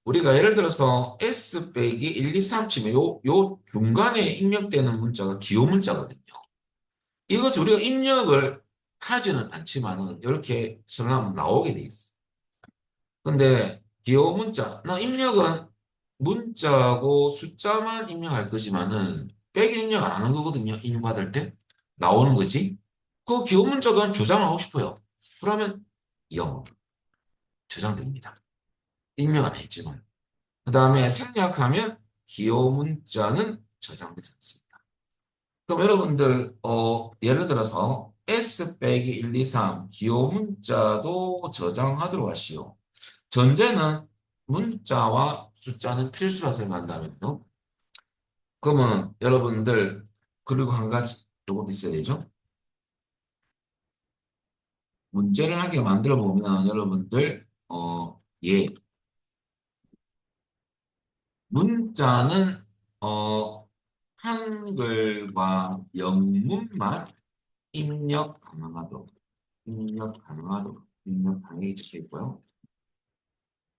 우리가 예를 들어서 S 빼기 1, 2, 3 치면 요 중간에 입력되는 문자가 기호 문자거든요. 이것을 우리가 입력을 하지는 않지만은 이렇게 성하면 나오게 돼 있어. 근데 기호 문자, 나 입력은 문자하고 숫자만 입력할 거지만은 빼기 입력 안 하는 거거든요. 입력받을 때 나오는 거지. 그 기호 문자도 한 저장하고 싶어요. 그러면 0 저장됩니다. 입력 안 했지만. 그 다음에 생략하면 기호 문자는 저장되지 않습니다. 그럼 여러분들 예를 들어서 S 빼기 1, 2, 3 기호 문자도 저장하도록 하시오. 전제는 문자와 숫자는 필수라 생각한다면요. 그러면 여러분들 그리고 한 가지 요것도 있어야 되죠. 문제를 하게 만들어 보면 여러분들 예 문자는 어 한글과 영문만 입력 가능하게 적혀 있고요.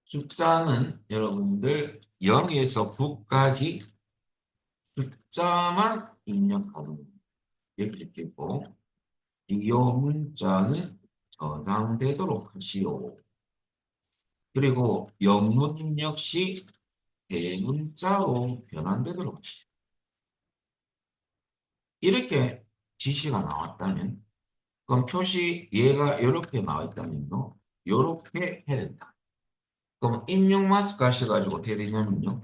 숫자는 여러분들 0에서 9까지 숫자만 입력 가능 이렇게 적혀 있고 기호 문자는 저장되도록 하시오. 그리고 영문 역시 대문자로 변환되도록 하시오. 이렇게 지시가 나왔다면 그럼 표시 얘가 이렇게 나와 있다면요. 이렇게 해야 된다. 그럼 입력 마스크 하셔가지고 어떻게 되냐면요.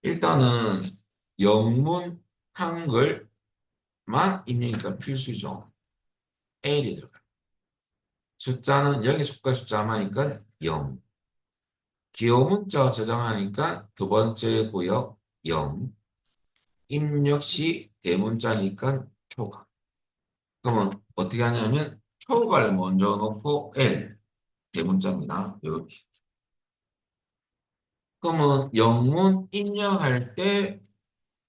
일단은 영문 한글만 입력이니까 필수죠. L이 들어가요. 숫자는 여기 숫자 숫자만이니까 0. 기호 문자 저장하니까 두 번째 구역 0. 입력 시 대문자니까 초가. 그러면 어떻게 하냐면 초가를 먼저 놓고 L 대문자입니다. 이렇게. 그러면 영문 입력할 때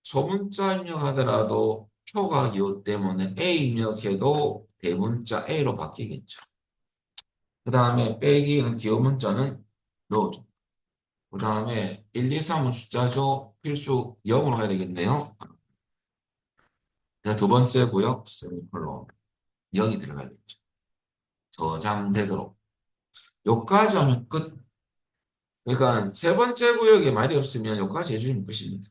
소문자 입력하더라도 초가 기호 때문에 A 입력해도 대문자 A로 바뀌겠죠. 그 다음에 빼기는 기호 문자는 넣어줘. 그 다음에 1, 2, 3은 숫자죠. 필수 0으로 해야 되겠네요. 자, 두 번째 구역 세미콜론 0이 들어가야겠죠. 저장되도록. 요까지 하면 끝. 그러니까 세 번째 구역에 말이 없으면 요까지 해주면 끝입니다.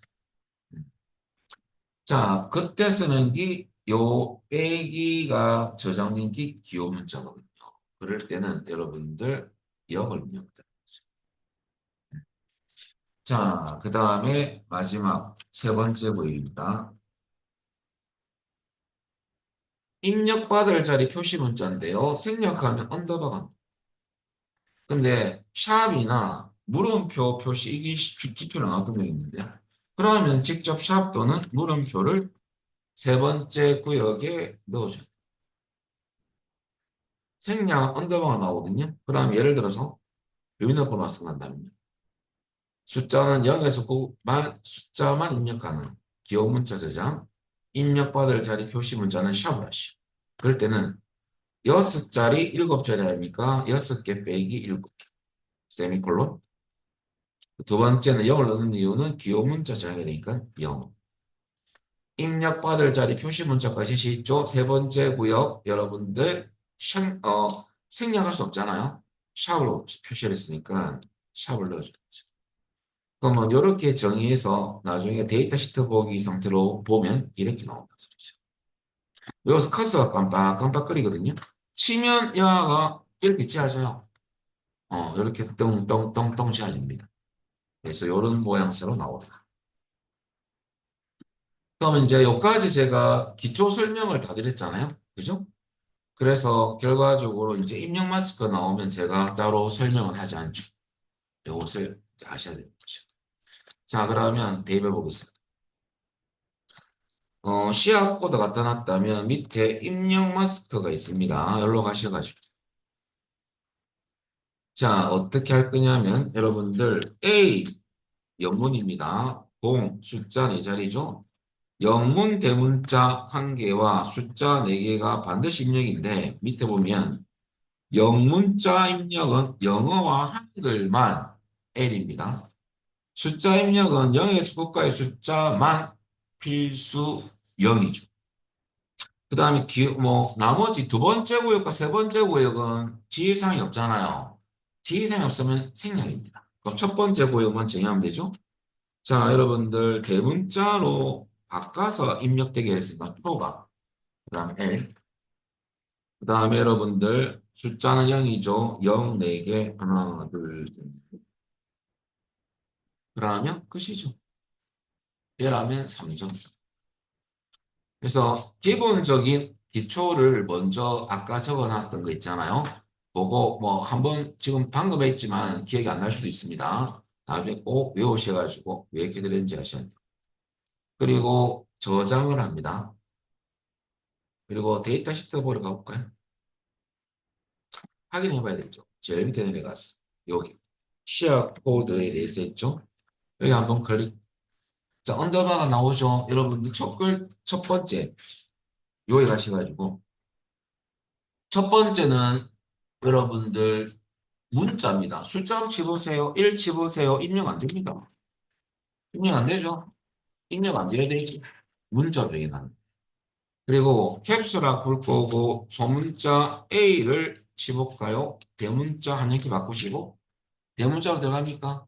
자, 그때 쓰는 게 요 빼기가 저장된 게 기호 문자거든요. 그럴 때는 여러분들 0을 입력합니다. 자, 그 다음에 마지막 세 번째 구역입니다. 입력받을 자리 표시 문자인데요. 생략하면 언더바가. 근데 샵이나 물음표 표시 이게 기초로 나왔던 게 있는데 그러면 직접 샵 또는 물음표를 세 번째 구역에 넣어줘요. 생략 언더바가 나오거든요. 그럼 예를 들어서 비밀번호 생각한다면요. 숫자는 0에서 9만 숫자만 입력 가능. 기호 문자 저장. 입력받을 자리 표시 문자는 샵을 하시오. 그럴 때는 6자리 7자리 아닙니까? 6개 빼기 7개. 세미콜론. 두 번째는 0을 넣는 이유는 기호 문자 저장이 되니까 0. 입력받을 자리 표시 문자까지 시죠. 세 번째 구역 여러분들 생략할 수 없잖아요. 샵으로 표시를 했으니까 샵을 넣어줘야죠. 그러면 이렇게 정의해서 나중에 데이터 시트 보기 상태로 보면 이렇게 나온다 소리죠. 여기서 커서가 깜빡깜빡거리거든요. 치면 여하가 이렇게 지어져요. 이렇게 똥똥똥똥 지어집니다. 그래서 이런 모양새로 나오더라. 그러면 이제 여기까지 제가 기초 설명을 다 드렸잖아요. 그죠? 그래서 결과적으로 이제 입력 마스크 나오면 제가 따로 설명을 하지 않죠. 이것을 아셔야 되는 거죠. 자, 그러면 대입해 보겠습니다. 시약 코드 갖다 놨다면 밑에 입력 마스크가 있습니다. 여기로 가셔가지고. 자, 어떻게 할 거냐면 여러분들 A 영문입니다. 0 숫자 4자리죠. 영문 대문자 1개와 숫자 4개가 반드시 입력인데 밑에 보면 영문자 입력은 영어와 한글만 L입니다. 숫자 입력은 0에서 9까지 숫자만 필수 0이죠. 그 다음에 나머지 두 번째 구역과 세 번째 구역은 지위상이 없잖아요. 지위상이 없으면 생략입니다. 그럼 첫 번째 고역만 정의하면 되죠? 자, 여러분들 대문자로 바꿔서 입력되게 했으니까 표가 그다음 L 그 다음에 여러분들 숫자는 0이죠. 0, 4개 하나, 둘, 셋. 그러면 끝이죠. 얘라면 3점. 그래서 기본적인 기초를 먼저 아까 적어놨던 거 있잖아요. 보고 뭐 한번 지금 방금 했지만 기억이 안 날 수도 있습니다. 나중에 꼭 외우셔가지고 왜 이렇게 되는지 아셔야 돼요. 그리고 저장을 합니다. 그리고 데이터 시트 보러 가볼까요? 확인해 봐야 되죠. 제일 밑에 내려가서 여기 시어 코드에 대해서 했죠. 여기 한번 클릭. 자, 언더바가 나오죠. 여러분들 첫 번째 여기 가셔가지고 첫 번째는 여러분들 문자입니다. 숫자로 집으세요. 1 집으세요. 입력 안 됩니다. 입력 안 되죠. 입력 안 돼야 되지. 문자죠, 얘는. 그리고 캡슐아 불 거고 소문자 A를 집을까요? 대문자 한 형태 바꾸시고 대문자로 들어갑니까?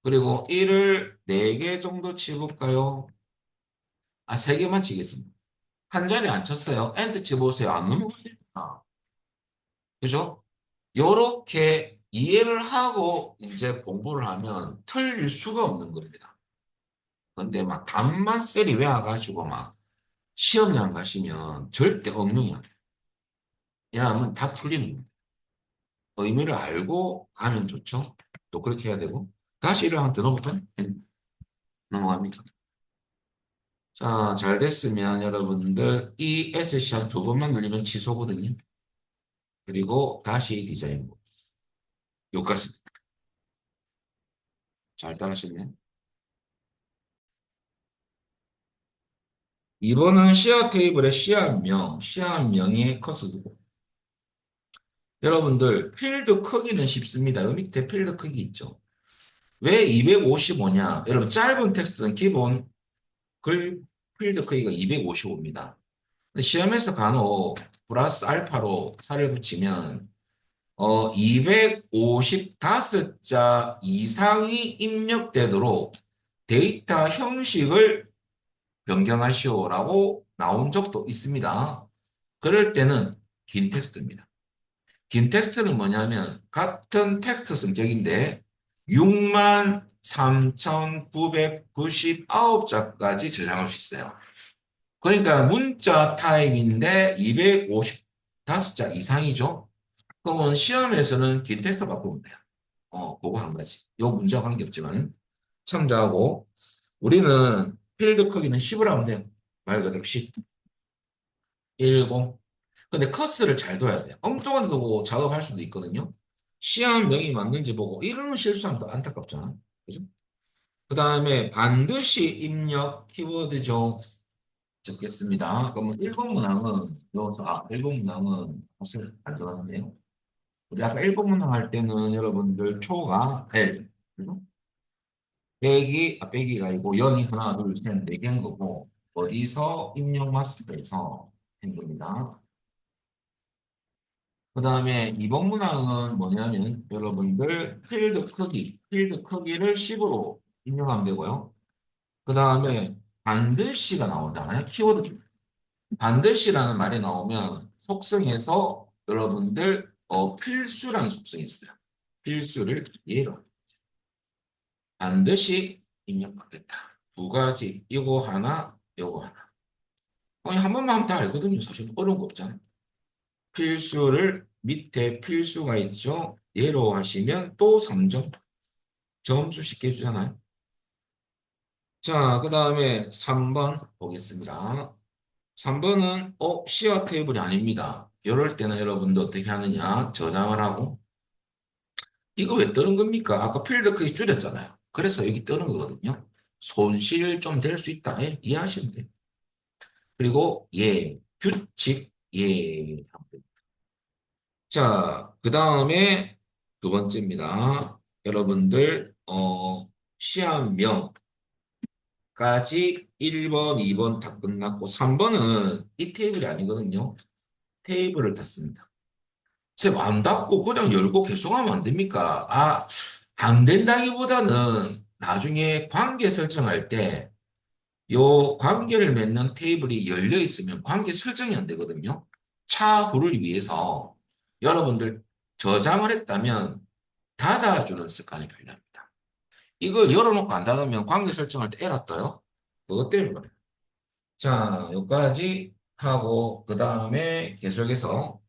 그리고 1을 4개 정도 집을까요? 아, 3개만 치겠습니다. 한 자리 안 쳤어요. 엔터 집어보세요. 안 넘어가니까. 그죠? 요렇게 이해를 하고 이제 공부를 하면 틀릴 수가 없는 겁니다. 근데 막 답만 쎄리 외워가지고 막 시험장 가시면 절대 응용이 안 돼요. 왜냐하면 다 풀리는 거예요. 의미를 알고 가면 좋죠. 또 그렇게 해야 되고. 다시 이를 한번 더 넣어볼까요? 넘어갑니다. 자, 잘 됐으면 여러분들 이 S샷 두 번만 눌리면 취소거든요. 그리고 다시 디자인. 여기까지. 잘 따라하셨네. 2번은 시야 테이블의 시야명에 컷을 두고. 여러분들, 필드 크기는 쉽습니다. 여 밑에 필드 크기 있죠. 왜 255냐? 여러분, 짧은 텍스트는 기본 글 필드 크기가 255입니다. 시험에서 간혹 플러스 알파로 살을 붙이면 255자 이상이 입력되도록 데이터 형식을 변경하시오라고 나온 적도 있습니다. 그럴 때는 긴 텍스트입니다. 긴 텍스트는 뭐냐면 같은 텍스트 성격인데 63,999자까지 저장할 수 있어요. 그러니까 문자 타입인데 255자 이상이죠. 그러면 시험에서는 긴 텍스트 바꾸면 돼요. 그거 한 가지. 요 문제와 관계없지만 참조하고 우리는 필드 크기는 10을 하면 돼요. 말 그대로 10. 10. 근데 커스를 잘 둬야 돼요. 엉뚱한 데 두고 작업할 수도 있거든요. 시험명이 맞는지 보고 이러면 실수하면 더 안타깝잖아. 그죠? 그 다음에 반드시 입력 키워드죠. 적겠습니다. 그러면 1번 문항은 여기서 1번 문항은 사실 안 들어갔네요. 우리 아까 1번 문항 할 때는 여러분들 초가 L 그리고 빼기가 아니고 0이 하나 둘셋 네 개인 거고 어디서 입력 마스터에서 한 겁니다. 그 다음에 이번 문항은 뭐냐면 여러분들 필드 크기를 10으로 입력하면 되고요. 그 다음에 반드시가 나오잖아요. 키워드 반드시라는 말이 나오면 속성에서 여러분들 필수라는 속성이 있어요. 필수를 예로 반드시 입력받겠다. 두 가지 이거 하나 이거 하나. 아니, 한 번만 하면 다 알거든요. 사실 어려운 거 없잖아요. 필수를 밑에 필수가 있죠. 예로 하시면 또 3점. 점수 쉽게 주잖아요. 자, 그 다음에 3번 보겠습니다. 3번은 시어 테이블이 아닙니다. 이럴 때는 여러분들 어떻게 하느냐? 저장을 하고 이거 왜 뜨는 겁니까? 아까 필드 크기 줄였잖아요. 그래서 여기 뜨는 거거든요. 손실 좀 될 수 있다. 예, 이해하시면 돼요. 그리고 규칙 하면 됩니다. 자, 그 다음에 두 번째입니다. 여러분들 시험명까지 1번, 2번 다 끝났고 3번은 이 테이블이 아니거든요. 테이블을 닫습니다. 쌤, 안 닫고 그냥 열고 계속하면 안 됩니까? 안 된다기보다는 나중에 관계 설정할 때 요 관계를 맺는 테이블이 열려 있으면 관계 설정이 안 되거든요. 차후를 위해서 여러분들 저장을 했다면 닫아주는 습관이 필요합니다. 이걸 열어놓고 안 닫으면 관계 설정할 때 에러 떠요. 그것 때문에. 자, 여기까지 하고 그 다음에 계속해서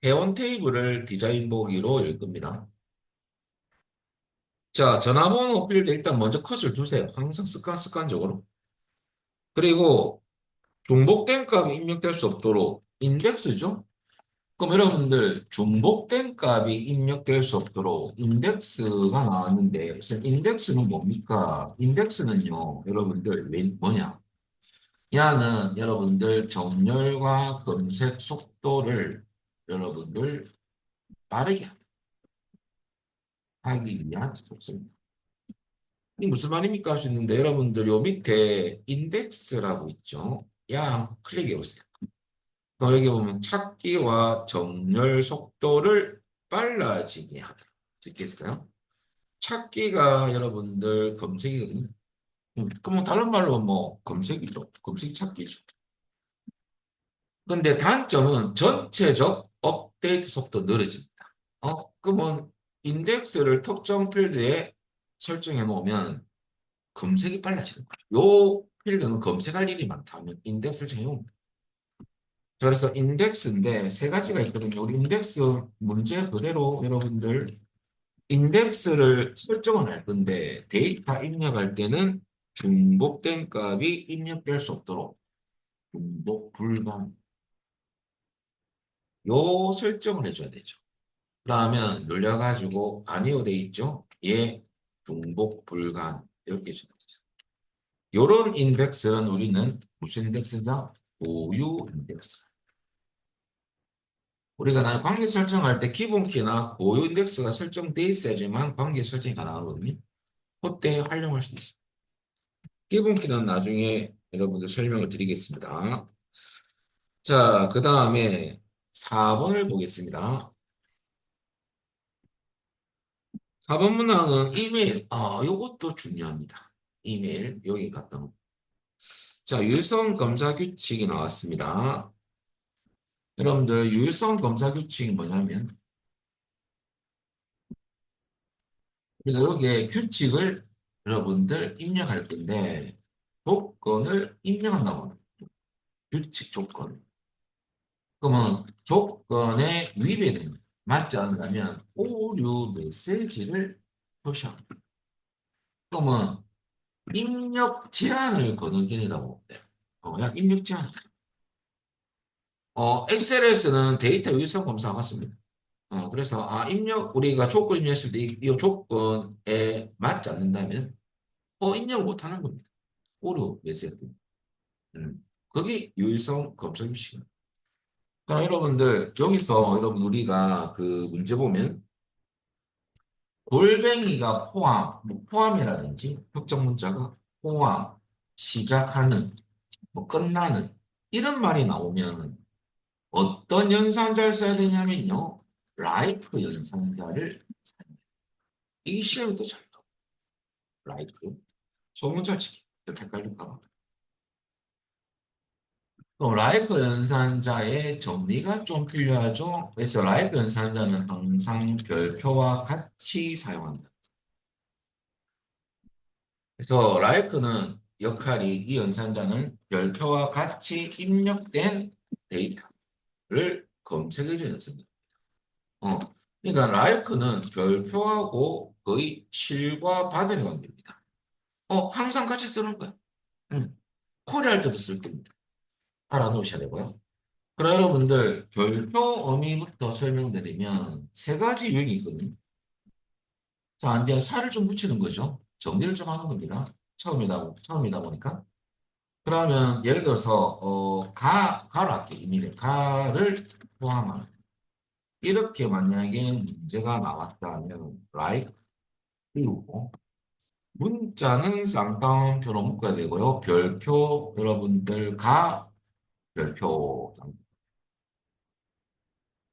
회원 테이블을 디자인 보기로 열 겁니다. 자, 전화번호 필드 일단 먼저 컷을 두세요. 항상 습관적으로. 그리고 중복된 값이 입력될 수 없도록 인덱스죠. 그럼 여러분들 중복된 값이 입력될 수 없도록 인덱스가 나왔는데 선생님, 인덱스는 뭡니까? 인덱스는요, 여러분들 뭐냐? 야는 여러분들 정렬과 검색 속도를 여러분들 빠르게 하기 위한 속도입니다. 이 무슨 말입니까 하시는데 여러분들 요 밑에 인덱스라고 있죠. 야 클릭해 보세요. 또 여기 보면 찾기와 정렬 속도를 빨라지게 하다. 듣겠어요? 찾기가 여러분들 검색이거든요. 그럼 다른 말로 뭐 검색이죠. 검색 찾기죠. 근데 단점은 전체적 업데이트 속도 느려집니다. 그러면 인덱스를 특정 필드에 설정해 놓으면 검색이 빨라지는 거죠. 요 필드는 검색할 일이 많다면 인덱스를 채용합니다. 그래서 인덱스인데 세 가지가 있거든요. 우리 인덱스 문제 그대로 여러분들 인덱스를 설정을 할 건데 데이터 입력할 때는 중복된 값이 입력될 수 없도록 중복 불가요 설정을 해줘야 되죠. 그러면 눌려가지고 아니오 돼 있죠? 예, 중복 불가 이렇게 해줘야 되죠. 요런 인덱스는 우리는 무슨 인덱스다? 고유 인덱스. 우리가 나 관계 설정할 때 기본 키나 고유 인덱스가 설정돼 있어야지만 관계 설정이 가능하거든요. 그때 활용할 수 있습니다. 기본 키는 나중에 여러분들 설명을 드리겠습니다. 자, 그 다음에 4번을 보겠습니다. 4번 문항은 이메일, 요것도 중요합니다. 이메일, 여기 갖다 놓고. 자, 유일성 검사 규칙이 나왔습니다. 여러분들, 유일성 검사 규칙이 뭐냐면, 그래서 여기에 규칙을 여러분들 입력할 건데, 조건을 입력한다고 합니다. 규칙 조건. 그러면 조건에 위배됩니다. 맞지 않는다면 오류 메시지를 표시합니다. 그러면 입력 제한을 거는 개념이라고 해요. 야, 입력 제한. 엑셀에서는 데이터 유일성 검사가 같습니다. 그래서 우리가 조건 입력했을 때 이 조건에 맞지 않는다면 입력을 못하는 겁니다. 오류 메시지. 그게 유일성 검사 규칙입니다. 그럼 여러분들 여기서 여러분 우리가 그 문제 보면 골뱅이가 뭐 포함이라든지 특정 문자가 포함, 시작하는, 뭐 끝나는 이런 말이 나오면 어떤 연산자를 써야 되냐면요. like 연산자를 써야 돼요. 이게 시험에도 잘 나와요. like 소문자 치기. 이렇게 헷갈릴까 봐. 그럼 like 연산자의 정리가 좀 필요하죠. 그래서 like 연산자는 항상 별표와 같이 사용한다. 그래서 라이크는 역할이 이 연산자는 별표와 같이 입력된 데이터를 검색해 주는 연산자. 어, 그러니까 라이크는 별표하고 거의 실과 바늘의 관계입니다. 항상 같이 쓰는 거야. 음, 코리할 때도 쓸 겁니다. 알아놓으셔야 되고요. 그럼 여러분들 별표 의미부터 설명드리면 세 가지 유형이 있거든요. 자, 이제 살을 좀 붙이는 거죠. 정리를 좀 하는 겁니다. 처음이다 보니까. 그러면 예를 들어서 가로 할게 임의로 가를 포함한 이렇게 만약에 문제가 나왔다면 like 띄우고 문자는 쌍따옴표로 묶어야 되고요. 별표 여러분들 가 별표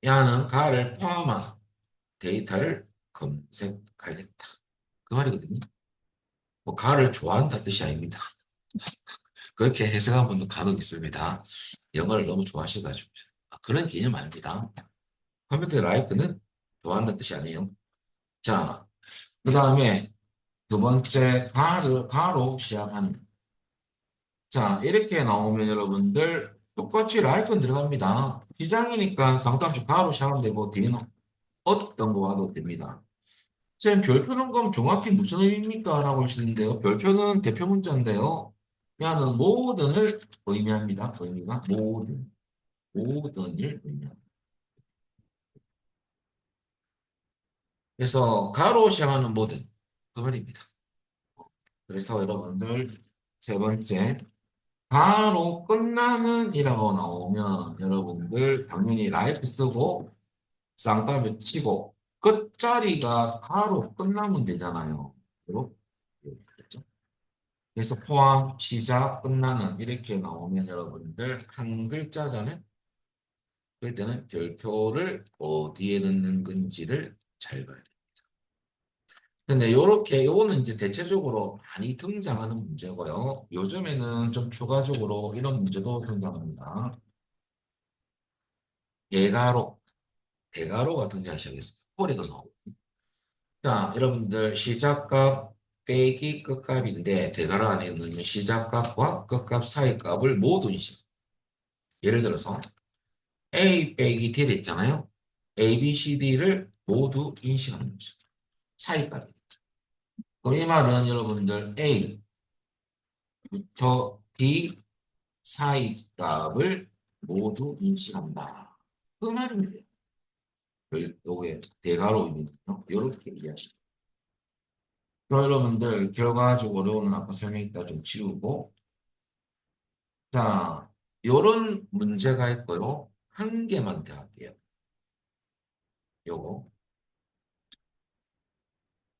야는 가를 포함한 데이터를 검색하겠다. 그 말이거든요. 뭐 가를 좋아한다 뜻이 아닙니다. 그렇게 해석한 분도 간혹 있습니다. 영어를 너무 좋아하셔가지고. 그런 개념 아닙니다. 컴퓨터 라이크는 좋아한다는 뜻이 아니에요. 자, 그 다음에 두 번째, 가로 시작하는. 자, 이렇게 나오면 여러분들 똑같이 라이크는 들어갑니다. 시장이니까 상관없이 가로 시작하면 되고, 뒤에는 어떤 거 와도 됩니다. 쌤, 별표는 그럼 정확히 무슨 의미입니까? 라고 하시는데요. 별표는 대표 문자인데요. 야는 모든을 의미합니다. 의미가 모든, 모든을 의미합니다. 그래서 가로 시작하는 모든 그 말입니다. 그래서 여러분들 세 번째 가로 끝나는 이라고 나오면 여러분들 당연히 라이프 쓰고 쌍따옴에 치고 끝자리가 가로 끝나면 되잖아요. 그리고 그렇죠? 그래서 포함, 시작, 끝나는 이렇게 나오면 여러분들 한 글자잖아요. 그럴 때는 별표를 어디에 넣는 건지를 잘 봐야 돼요. 근데 요렇게 요거는 이제 대체적으로 많이 등장하는 문제고요. 요즘에는 좀 추가적으로 이런 문제도 등장합니다. 대가로, 대가로가 등장하시겠습니다. 폴리도 나오고. 자, 여러분들 시작값 빼기 끝값인데 대가로 안에 넣으면 시작값과 끝값 사이 값을 모두 인식. 예를 들어서 A 빼기 D 있잖아요. A, B, C, D를 모두 인식하는 거죠. 사이 값. 그럼 이 말은 여러분들 A부터 D 사이 값을 모두 인식한다. 그 말입니다. 요게 대괄호이거든요. 이렇게 이해하시죠. 그럼 여러분들 결과적으로는 아까 설명했다 좀 지우고 자 요런 문제가 있고요. 한 개만 더 할게요. 요거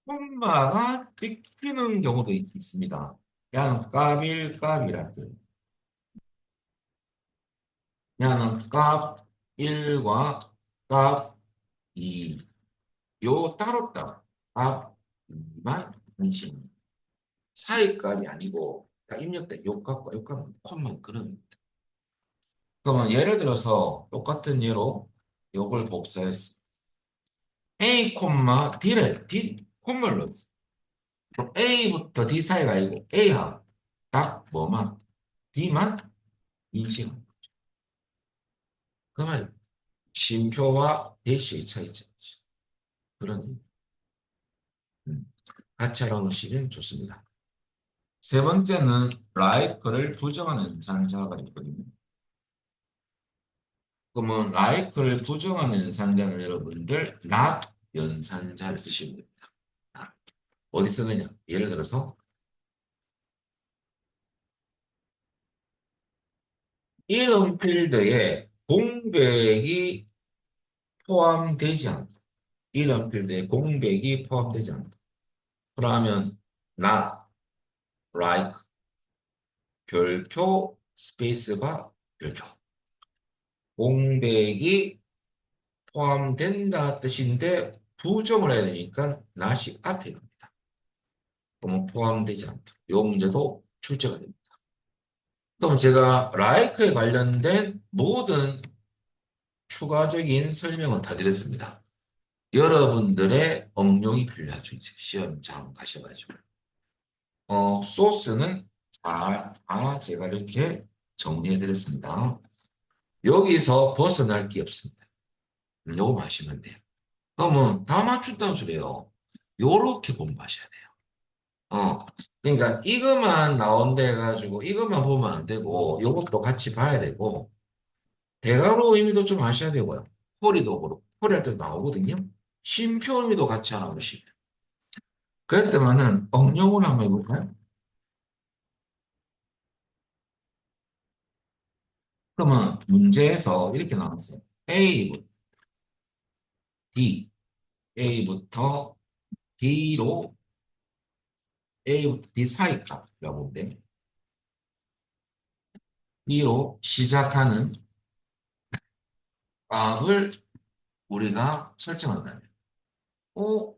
콤마가 찍히는 경우도 있습니다. 야는 값1, 값이라 그 야는 값1과 값2 요 따로따로 값2만 분신 사이값이 아니고 다 입력된 요 값과 요 값은 콤만 그런 그러면 예를 들어서 똑같은 예로 요걸 복사했어. A, D를 D 콤마를 넣었어. 그럼 A부터 D 사이가 아니고 A하고 딱 뭐만 D만 인식한 그 말. 쉼표와 대시의 차이점. 그런 음, 같이 알아놓으시면 좋습니다. 세 번째는 like를 부정하는 연산자가 있거든요. 그러면 like를 부정하는 연산자는 여러분들 not 연산자를 쓰시면 됩니다. 어디 쓰느냐? 예를 들어서 이름 필드에 공백이 포함되지 않다. 이름 필드에 공백이 포함되지 않다. 그러면 not, like, 별표, 스페이스바, 별표. 공백이 포함된다 뜻인데 부정을 해야 되니까 not이 앞에 갑니다. 그러면 포함되지 않다. 이 문제도 출제가 됩니다. 그럼 제가 like에 관련된 모든 추가적인 설명은 다 드렸습니다. 여러분들의 응용이 필요하죠. 이제 시험장 가셔가지고. 소스는 제가 이렇게 정리해드렸습니다. 여기서 벗어날 게 없습니다. 요거 마시면 돼요. 그러면 다 맞춘다는 소리예요. 요렇게 공부하셔야 돼요. 그러니까 이것만 나온다 해가지고 이것만 보면 안 되고 요것도 같이 봐야 되고 대괄호 의미도 좀 아셔야 되고요. 폴리도 그렇고 폴리할 때 나오거든요. 쉼표 의미도 같이 알아보시고 그럴 때만은 응용을 한번 해볼까요? 그러면 문제에서 이렇게 나왔어요. A부터 D, A부터 D로 A부터 D 사이값이라고 보는데 D로 시작하는 값을 우리가 설정한다면 어?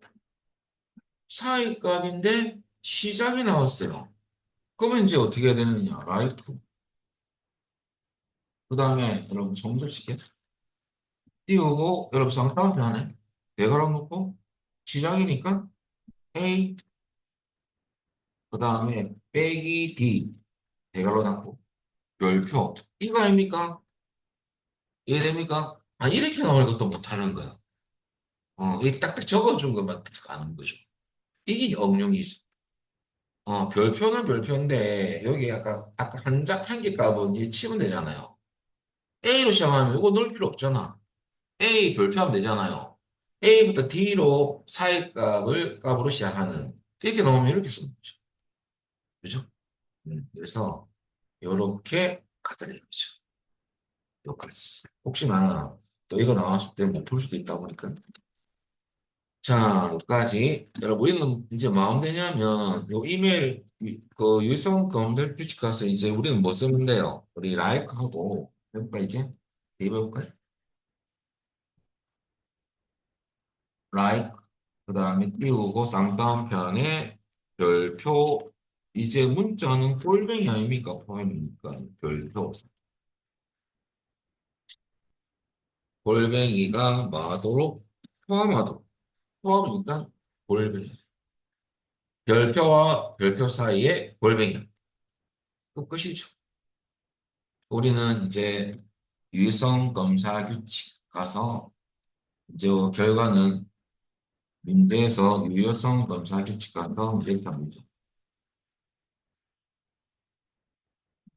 사이값인데 시작이 나왔어요. 그러면 이제 어떻게 해야 되느냐? 라이프. 그 다음에 여러분 정절시켜 띄우고 여러분 쌍따옴표 하네. 대괄호 놓고 시작이니까 A 그 다음에 빼기 D 대괄호 닫고 별표 이거 아닙니까? 이해됩니까? 아 이렇게 나오는 것도 못하는 거야. 이게 딱딱 적어준 것만 딱 아는 거죠. 이게 응용이죠. 별표는 별표인데 여기 아까 한 개 값은 이 치면 되잖아요. A로 시작하면 이거 넣을 필요 없잖아. A 별표하면 되잖아요. A부터 D로 사이 값으로 시작하는 이렇게 나오면 이렇게 쓰는 거죠. 그죠? 그래서 이렇게 가드를 거죠. 여기까지. 혹시나 또 이거 나왔을 때 못 풀 수도 있다 보니까. 자, 여기까지. 여러분, 우리는 이제 뭐 하면 되냐면, 요 이메일, 그 유성 검색 규칙 가서 이제 우리는 뭐 쓰면 돼요? 우리 like 하고, 해볼까, 이제? 해볼까요? like, 그 다음에 띄우고, 쌍따옴편에 별표, 이제 문자는 꼴뱅이 아닙니까? 포함이니까, 별표. 골뱅이가 마도록 포함하도록. 포함이니까 골뱅이. 별표와 별표 사이에 골뱅이. 그 끝이죠. 우리는 이제 유성 검사 규칙 가서 이제 결과는 문제에서 유효성 검사 규칙 가서 이렇게 합니다.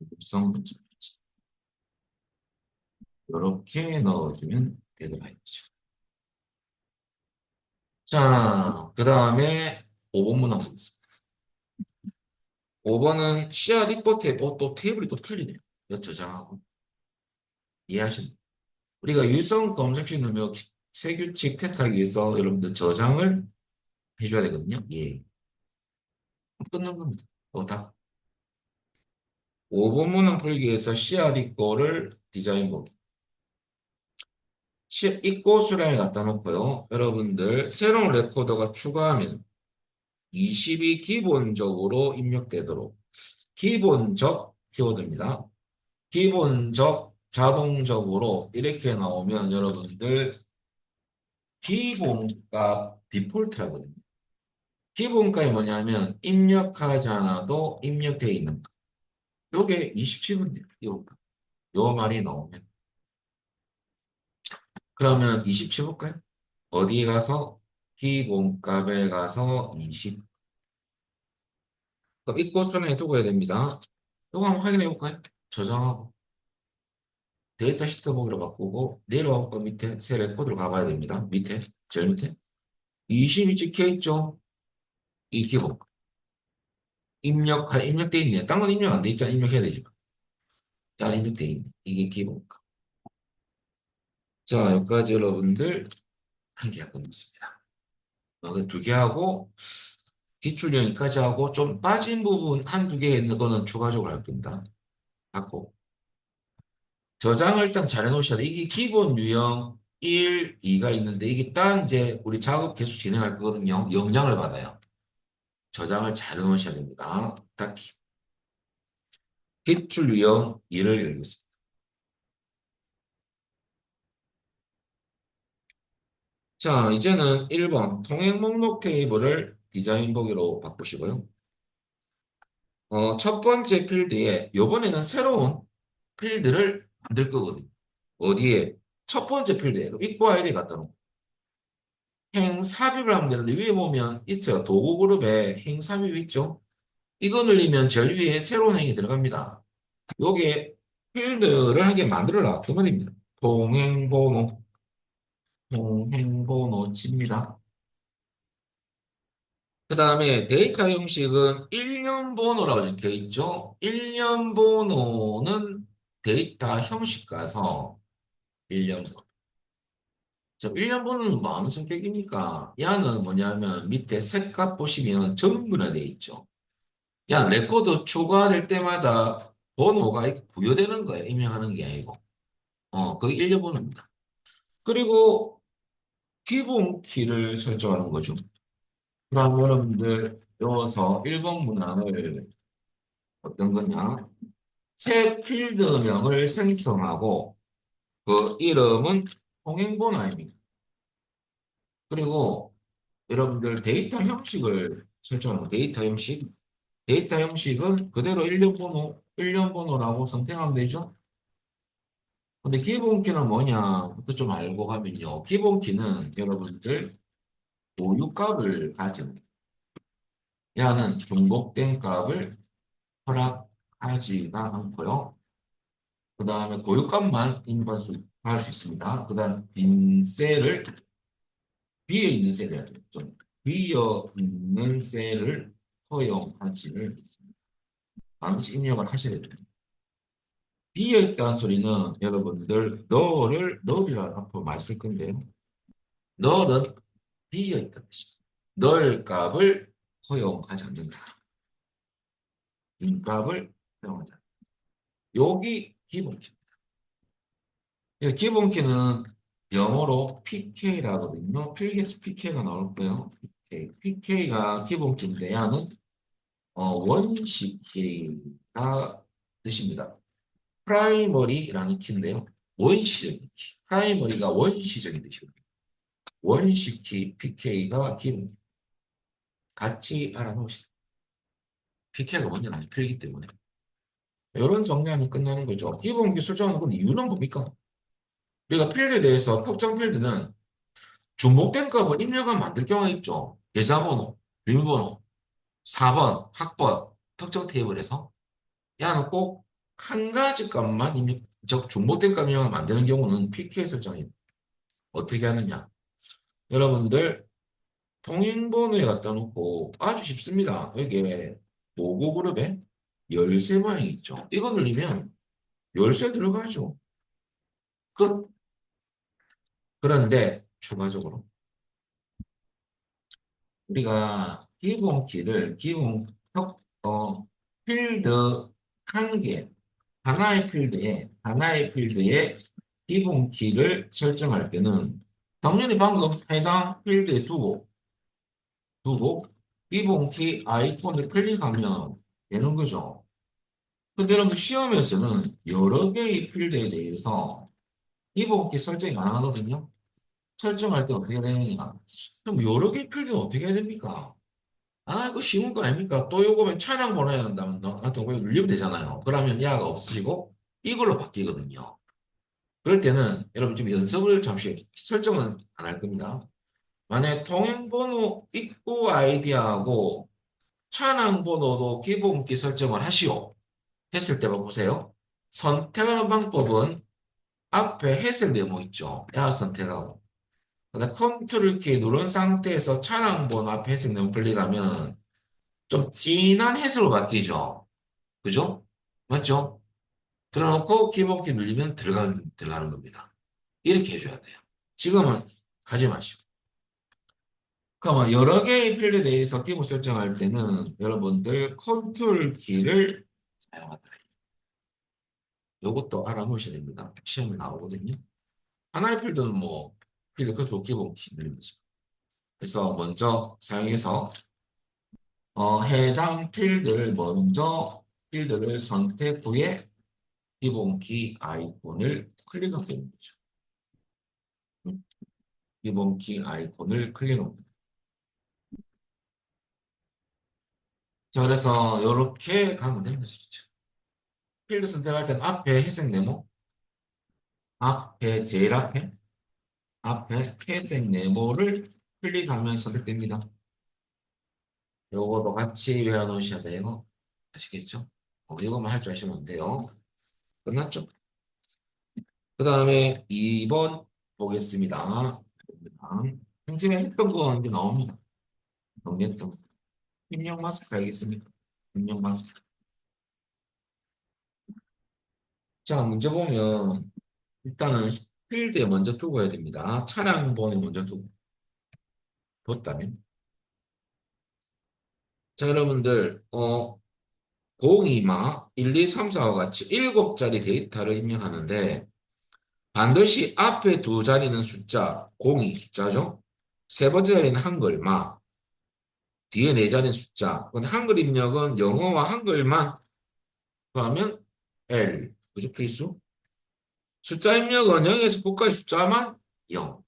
유효성 검사 규칙. 이렇게 넣어주면 되더라고요. 자, 그 다음에 5번 문항 보겠습니다. 5번은 씨앗 리포 탭, 또 테이블이 또 틀리네요. 이거 저장하고 이해하시나요? 우리가 유성 검색식 넣으면 세규칙 테스트하기 위해서 여러분들 저장을 해줘야 되거든요. 예. 끊는 겁니다. 다 5번 문항 풀기 위해서 CRE 거를 디자인 보기. 입고 수량에 갖다 놓고요. 여러분들 새로운 레코더가 추가하면 20이 기본적으로 입력되도록 기본적 키워드입니다. 기본적 자동적으로 이렇게 나오면 여러분들 기본값 디폴트라거든요. 기본값이 뭐냐면 입력하지 않아도 입력되어 있는 거. 요게 27분 돼요. 요 말이 나오면. 그러면 27 볼까요? 어디에 가서? 기본값에 가서 20. 그럼 이 코스는 해두고 해야 됩니다. 이거 한번 확인해 볼까요? 저장하고 데이터 시트 보기로 바꾸고 내려가고 밑에 새 레코드로 가봐야 됩니다. 밑에 제일 밑에 20이 찍혀 있죠? 이 기본 입력돼 있네. 딴 건 입력 안 돼 있잖아. 입력해야 되지. 야, 입력돼 있네. 이게 기본값. 자, 여기까지 여러분들 한 개가 끝났습니다. 두 개 하고 기출 여기까지 하고 좀 빠진 부분 한두 개 있는 거는 추가적으로 할 겁니다. 하고 저장을 일단 잘 해놓으셔야 돼. 이게 기본 유형 1, 2가 있는데 이게 딱 이제 우리 작업 계속 진행할 거거든요. 영향을 받아요. 저장을 잘 해놓으셔야 됩니다. 딱히 기출 유형 2를 열겠습니다. 자, 이제는 1번 통행 목록 테이블을 디자인 보기로 바꾸시고요. 첫 번째 필드에 요번에는 새로운 필드를 만들 거거든요. 어디에? 첫 번째 필드에 입고 아이디 갖다 놓고 행삽입을 하면 되는데 위에 보면 있어요. 도구 그룹에 행삽입 있죠? 이거 늘리면 제일 위에 새로운 행이 들어갑니다. 요게 필드를 하게 만들어라. 그 말입니다. 통행번호, 통행번호 칩니다. 그 다음에 데이터 형식은 일련 번호라고 적혀 있죠? 일련 번호는 데이터 형식 가서 일련 번호. 저 1년 번호는 뭐 아무 성격입니까? 야는 뭐냐면 밑에 색깔 보시면 전부나 돼 있죠. 야, 레코드 추가될 때마다 번호가 이렇게 부여되는 거예요. 입력하는 게 아니고. 그게 1년 번호입니다. 그리고 기본 키를 설정하는 거죠. 그럼 여러분들 여기서 1번 문항을 어떤 거냐? 새 필드명을 생성하고 그 이름은 통행번호 아닙니까? 그리고 여러분들 데이터 형식을 설정하는 데이터 형식. 데이터 형식은 그대로 일련 번호라고 선택하면 되죠. 근데 기본 키는 뭐냐부터 좀 알고 가면요. 기본 키는 여러분들 보유값을 가진 야는 중복된 값을 허락하지가 않고요. 그 다음에 고유값만 입력할 수 있습니다. 그 다음 빈 셀을 비어 있는 셀이라 좀 비어 있는 셀을 허용하지를 않습니다. 반드시 입력을 하셔야 됩니다. 비어 있다는 소리는 여러분들 널이라는 앞으로 많이 쓸 건데요. 널은 비어 있다는 뜻입니다. 널 값을 허용하지 않는다. 빈 값을 허용하지 않는다. 여기 기본키. 기본키는 영어로 PK라거든요. 필기에서 PK가 나올 거예요. PK. PK가 기본키인데 야는 원시키가 뜻입니다. 프라이머리라는 키인데요. 원시적인 키. 프라이머리가 원시적인 뜻이거든요. 원시키 PK가 기본. 같이 알아놓으시다. PK가 먼저는 아직 필기 때문에. 이런 정리하면 끝나는 거죠. 기본기 설정하는 건 이유는 뭡니까? 우리가 필드에 대해서 특정 필드는 중복된 값을 입력하면 만들 경우가 있죠. 계좌번호, 비밀번호, 4번, 학번, 특정 테이블에서 야는 꼭 한 가지 값만 입력, 즉 중복된 값 입력을 만드는 경우는 PK 설정입니다. 어떻게 하느냐? 여러분들 통행번호에 갖다 놓고 아주 쉽습니다. 여기에 모고 그룹에 열쇠 모양이 있죠. 이거 눌리면 열쇠 들어가죠. 끝. 그런데 추가적으로 우리가 필드 한 개, 하나의 필드에 기본 키를 설정할 때는 당연히 방금 해당 필드에 두고 기본 키 아이콘을 클릭하면 되는 거죠. 근데 여러분 시험에서는 여러 개의 필드에 대해서 기본 키 설정이 가능하거든요. 설정할 때 어떻게 되느냐. 그럼 여러 개의 필드는 어떻게 해야 됩니까? 아, 이거 쉬운 거 아닙니까? 또 요거면 차량 번호야 한다면 나한테 왜 눌리면 되잖아요. 그러면 야가 없어지고 이걸로 바뀌거든요. 그럴 때는 여러분 좀 연습을 잠시 설정은 안 할 겁니다. 만약에 통행번호 입구 아이디하고 차량 번호도 기본기 설정을 하시오. 했을 때 보세요. 선택하는 방법은 앞에 회색 네모 있죠. 야 선택하고. 그다음 컨트롤 키 누른 상태에서 차량 번호 앞에 회색 네모 클릭하면 좀 진한 햇으로 바뀌죠. 그죠? 맞죠? 들어놓고 키보드 눌리면 들어가는 겁니다. 이렇게 해줘야 돼요. 지금은 하지 마시고. 그러면 여러 개의 필드에 대해서 기본 설정할 때는 여러분들 컨트롤 키를 사용하더라. 이것도 알아놓으셔야 됩니다. 시험에 나오거든요. 하나의 필드는 뭐 필드 그 기본 키 누르는 거죠. 그래서 먼저 사용해서 해당 필드를 선택 후에 기본키 아이콘을 클릭하면 되는 거죠. 기본키 아이콘을 클릭합니다. 자, 그래서 이렇게 가면 되는 거죠. 필드 선택할 때는 앞에 회색 네모, 제일 앞에 회색 네모를 클릭하면 선택됩니다. 요거도 같이 외워놓으셔야 돼요. 아시겠죠? 이것만 할 줄 아시면 돼요. 끝났죠? 그 다음에 2번 보겠습니다. 현재 했던 거 이제 나옵니다. 정리했던 거. 입력 마스크 알겠습니까? 입력 마스크. 자, 문제 보면 일단은 필드에 먼저 두고 해야 됩니다. 차량 번호 먼저 뒀다면. 자, 여러분들, 02마 1, 2, 3, 4와 같이 7자리 데이터를 입력하는데 반드시 앞에 두 자리는 숫자, 02 숫자죠. 세 번째 자리는 한글, 마. 뒤에 네 자리는 숫자. 근데 한글 입력은 영어와 한글만 그러면 L. 그죠? 필수. 숫자 입력은 0에서 9까지 숫자만 0.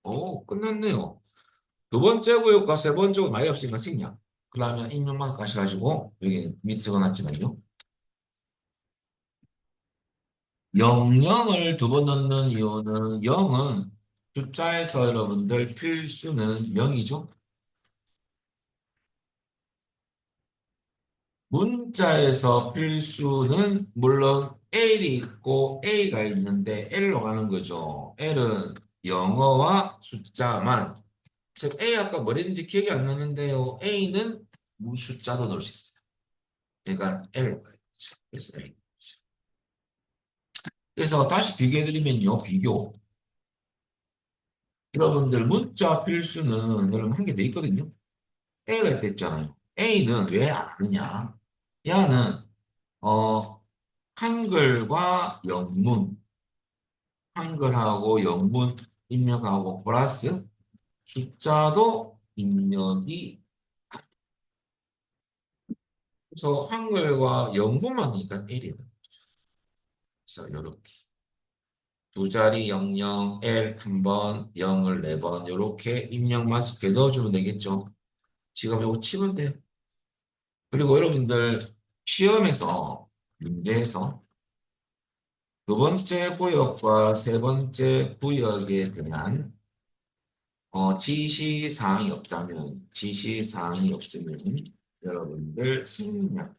오, 끝났네요. 두 번째 구역과 세 번째 구역 많이 없으니까 생략. 그러면 입력만 가셔가지고 여기 밑에 적어놨지만요. 00을 두 번 넣는 이유는 0은 숫자에서 여러분들 필수는 0이죠. 문자에서 필수는 물론 L이 있고 A가 있는데 L로 가는 거죠. L은 영어와 숫자만. 즉 A 아까 뭐랬는지 기억이 안 나는데요. A는 무숫자도 넣을 수 있어요. 그러니까 L로 가야죠. 그래서 L. 그래서 다시 비교해드리면요. 비교. 여러분들 문자 필수는 여러분 한 개 돼 있거든요. A가 됐잖아요. A는 왜 안 하느냐? 야는 한글과 영문, 한글하고 영문 입력하고 플러스 숫자도 입력이 그래서 한글과 영문만 하니까 L이에요. 그래서 이렇게 두 자리 00, L 한 번, 0을 네 번 이렇게 입력 마스크에 넣어주면 되겠죠. 지금 이거 치면 돼요. 그리고 여러분들 시험에서 문제에서 두 번째 구역과 세 번째 구역에 대한 지시사항이 없다면, 지시사항이 없으면 여러분들 생략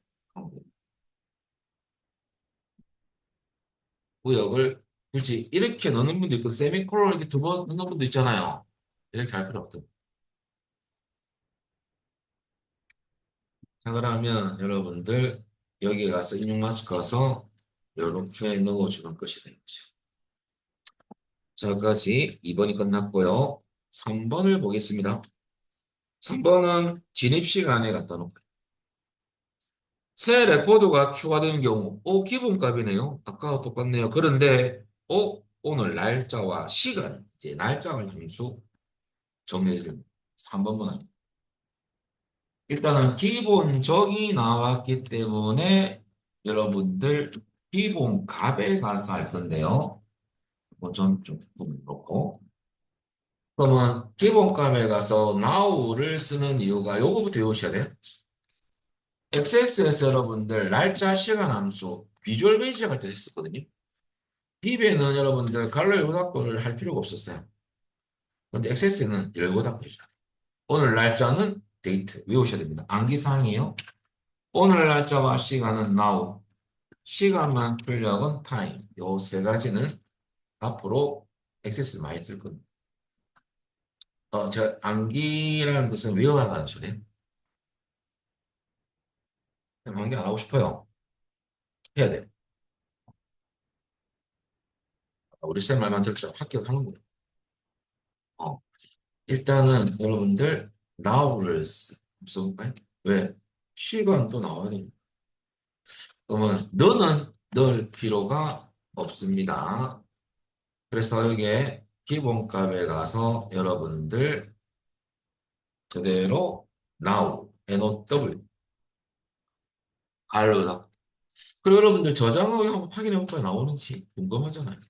구역을 굳이 이렇게 넣는 분도 있고 세미콜론 이렇게 두 번 넣는 분도 있잖아요. 이렇게 할 필요 없다. 자 그러면 여러분들 여기 가서 인용 마스크 가서 이렇게 넣어주는 것이 되겠죠. 자, 여기까지 2번이 끝났고요. 3번을 보겠습니다. 3번은 진입 시간에 갖다 놓고 새 레코드가 추가되는 경우, 기본값이네요. 아까와 똑같네요. 그런데, 오늘 날짜와 시간, 이제 날짜를 함수 정리해주는 3번 문항. 일단은 기본적이 나왔기 때문에 여러분들 기본값에 가서 할 건데요. 전좀 그렇고. 그러면 기본값에 가서 now를 쓰는 이유가 요거부터 외우셔야 돼요. 엑세스에서 여러분들 날짜 시간 함수 비주얼 베이직 할 때 했었거든요. 비배는 여러분들 갈로 열고 닫고를 할 필요가 없었어요. 근데 엑세스는 열고 닫고 해줘요. 오늘 날짜는 데이트 외우셔야 됩니다. 암기사항이에요. 오늘 날짜와 시간은 now, 시간만 출력은 time. 요 세 가지는 앞으로 엑세스 많이 쓸 겁니다. 저 암기라는 것은 외워야하는 소리예요. 암기 안 하고 싶어요. 해야 돼. 우리 쌤 말만 들었죠. 합격하는 거예요. 어, 일단은 여러분들 now를 써볼까요? 왜? 시간도 나와야 됩니다. 그러면 너는 넣을 필요가 없습니다. 그래서 여기에 기본값에 가서 여러분들 그대로 now, NOW, R로다. 그리고 여러분들 저장하고 한번 확인해 볼까요? 나오는지 궁금하잖아요.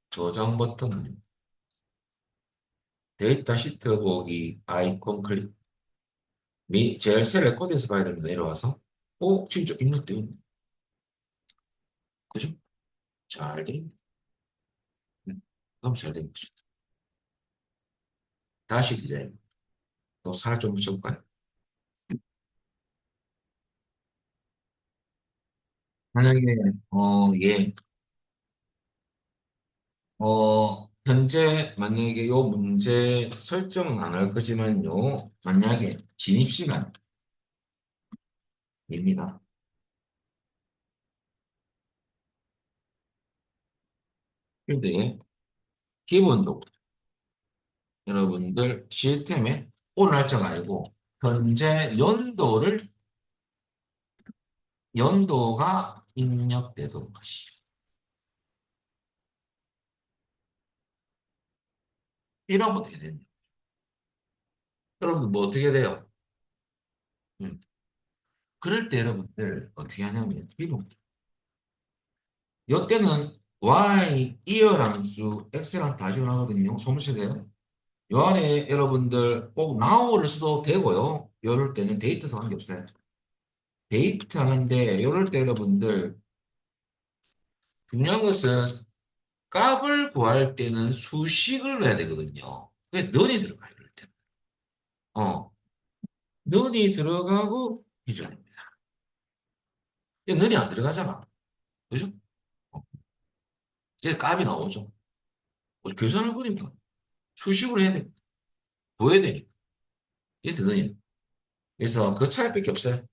저장 버튼, 데이터 시트 보기, 아이콘 클릭. 제일 새 레코드에서 봐야 됩니다. 내려와서. 진짜 입력되어 있네. 그죠? 잘 돼. 있네. 너무 잘 된 거죠. 다시 디자인. 또 살 좀 붙여볼까요? 만약에, 예, 현재 만약에 요 문제 설정은 안 할 거지만요, 만약에 진입 시간입니다. 근데 기본적으로 여러분들 시스템에 오늘 날짜가 아니고 현재 연도가 입력되도록 하시죠. 이러면 돼야 됩니다. 여러분 뭐 어떻게 돼요? 음. 그럴 때 여러분들 어떻게 하냐면 이거 이때는 y 이어함수 x랑 다 지원하거든요. 소문시대요. 요 안에 여러분들 꼭 now를 써도 되고요. 이럴 때는 데이트 상관게 없어요. 데이트 하는데 이럴 때 여러분들 중요한 것은 값을 구할 때는 수식을 넣어야 되거든요. 그게 넌이 들어가요. 이럴 때. 넌이 들어가고 해줘야 됩니다. 근데 넌이 안 들어가잖아. 그죠? 어, 이제 값이 나오죠. 계산을 버리니까 수식으로 해야 돼. 구해야 되니까. 그래서 넌이. 그래서 그 차이밖에 없어요.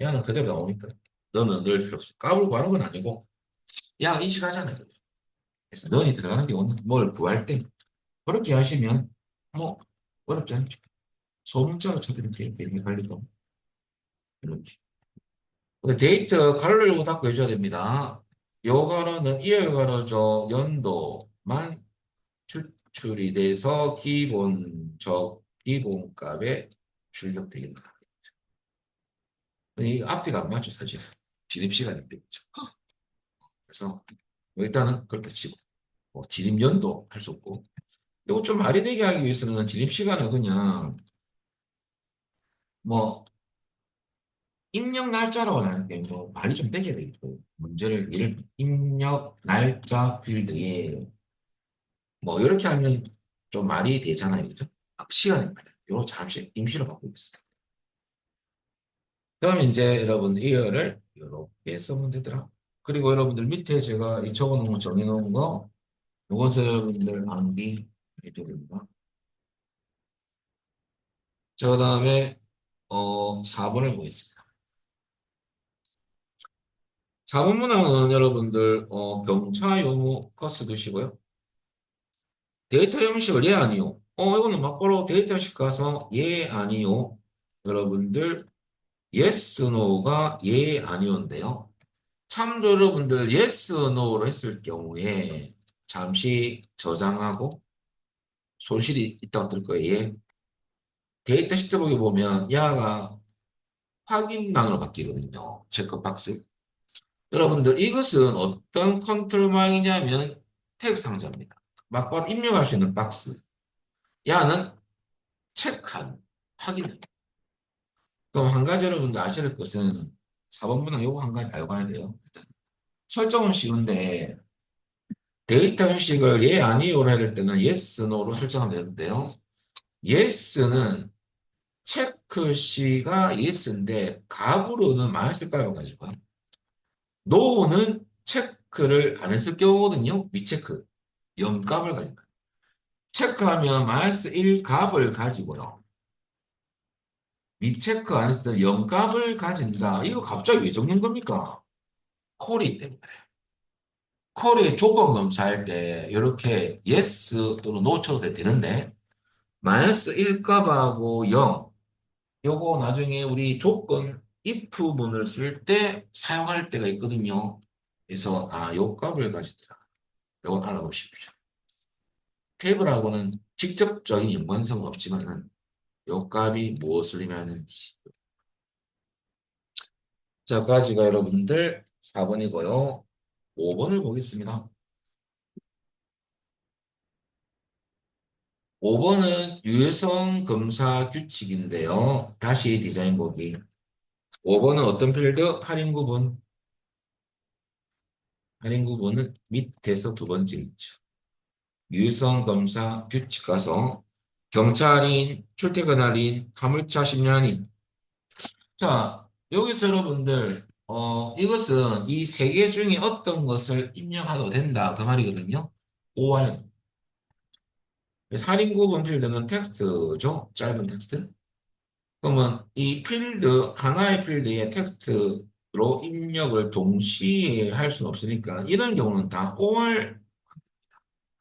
야는 그대로 나오니까. 너는 넣을 필요 없어. 값을 구하는 건 아니고, 야 인식하잖아요. 그래서 넌이 들어가는 경우는 뭘 구할 때 그렇게 하시면 뭐 어렵지 않죠. 소문자로 쳐드릴게요. 개념 관리도 이렇게. 근데 데이터 가로를 열고 닫고 해줘야 됩니다. 요 가로는 이열 가로죠. 연도만 추출이 돼서 기본값에 출력되겠다. 이 앞뒤가 안 맞죠, 사실. 진입 시간이 때문이죠. 그래서 뭐 일단은 그렇다 치고 진입 연도 할 수 없고 이거 좀 말이 되게 하기 위해서는 진입 시간을 그냥 뭐 입력 날짜라고 하는 게 뭐 말이 좀 되게 되겠고 문제를 예를 들어 입력 날짜 필드에 뭐 이렇게 하면 좀 말이 되잖아요, 그죠? 시간이 말이야. 요거 잠시 임시로 바꾸고 있어요. 그러면 이제 여러분들 이거를 이렇게 써면 되더라. 그리고 여러분들 밑에 제가 이 적어놓은 거 정해놓은 거 이것을 여러분들 암기 해줘야 됩니다. 자, 그다음에 4번을 보겠습니다. 4번 문항은 여러분들 경차 요모 커스 두시고요. 데이터 형식을 예 아니요. 이거는 막바로 데이터 형식 가서 예 아니요. 여러분들 yes no가 예 아니요인데요. 참조 여러분들 yes no로 했을 경우에 잠시 저장하고 손실이 있다고 뜰 거예요. 예. 데이터 시트 보기 보면 야가 확인란으로 바뀌거든요. 체크박스. 여러분들 이것은 어떤 컨트롤망이냐면 태그 상자입니다. 막바로 입력할 수 있는 박스. 야는 체크한 확인. 그럼 한 가지 여러분들 아셔야 될 것은 4번 문항 요거 한 가지 알고 가야 돼요. 설정은 쉬운데 데이터 형식을 예 아니요로 해야 될 때는 yes no로 설정하면 되는데요. yes는 체크 C가 yes인데 값으로는 마이너스값을 가지고요. no는 체크를 안 했을 경우거든요. 미체크 0값을 가지고 체크하면 마이너스 1 값을 가지고요. 미체크 안 했을 때 0값을 가진다. 이거 갑자기 왜 적는 겁니까? 콜이 때문에. 콜이 조건 검사할 때 이렇게 yes 또는 no 쳐도 되는데 마이너스 1 값하고 0 요거 나중에 우리 조건 if문을 쓸 때 사용할 때가 있거든요. 그래서 요 값을 가지더라. 요건 알아보십시오. 테이블하고는 직접적인 연관성은 없지만은 요 값이 무엇을 의미하는지. 자, 까지가 여러분들 4번이고요. 5번을 보겠습니다. 5번은 유해성 검사 규칙인데요. 다시 디자인 보기. 5번은 어떤 필드? 할인 구분. 할인 구분은 밑에서 두 번째 있죠. 유해성 검사 규칙 가서 경차 할인, 출퇴근 할인, 화물차 심리 할인. 자, 여기서 여러분들 이것은 이 세 개 중에 어떤 것을 입력하도 된다 그 말이거든요. OR. 할인 구분 필드는 텍스트죠. 짧은 텍스트. 그러면 이 필드, 하나의 필드에 텍스트로 입력을 동시에 할 수는 없으니까 이런 경우는 다 or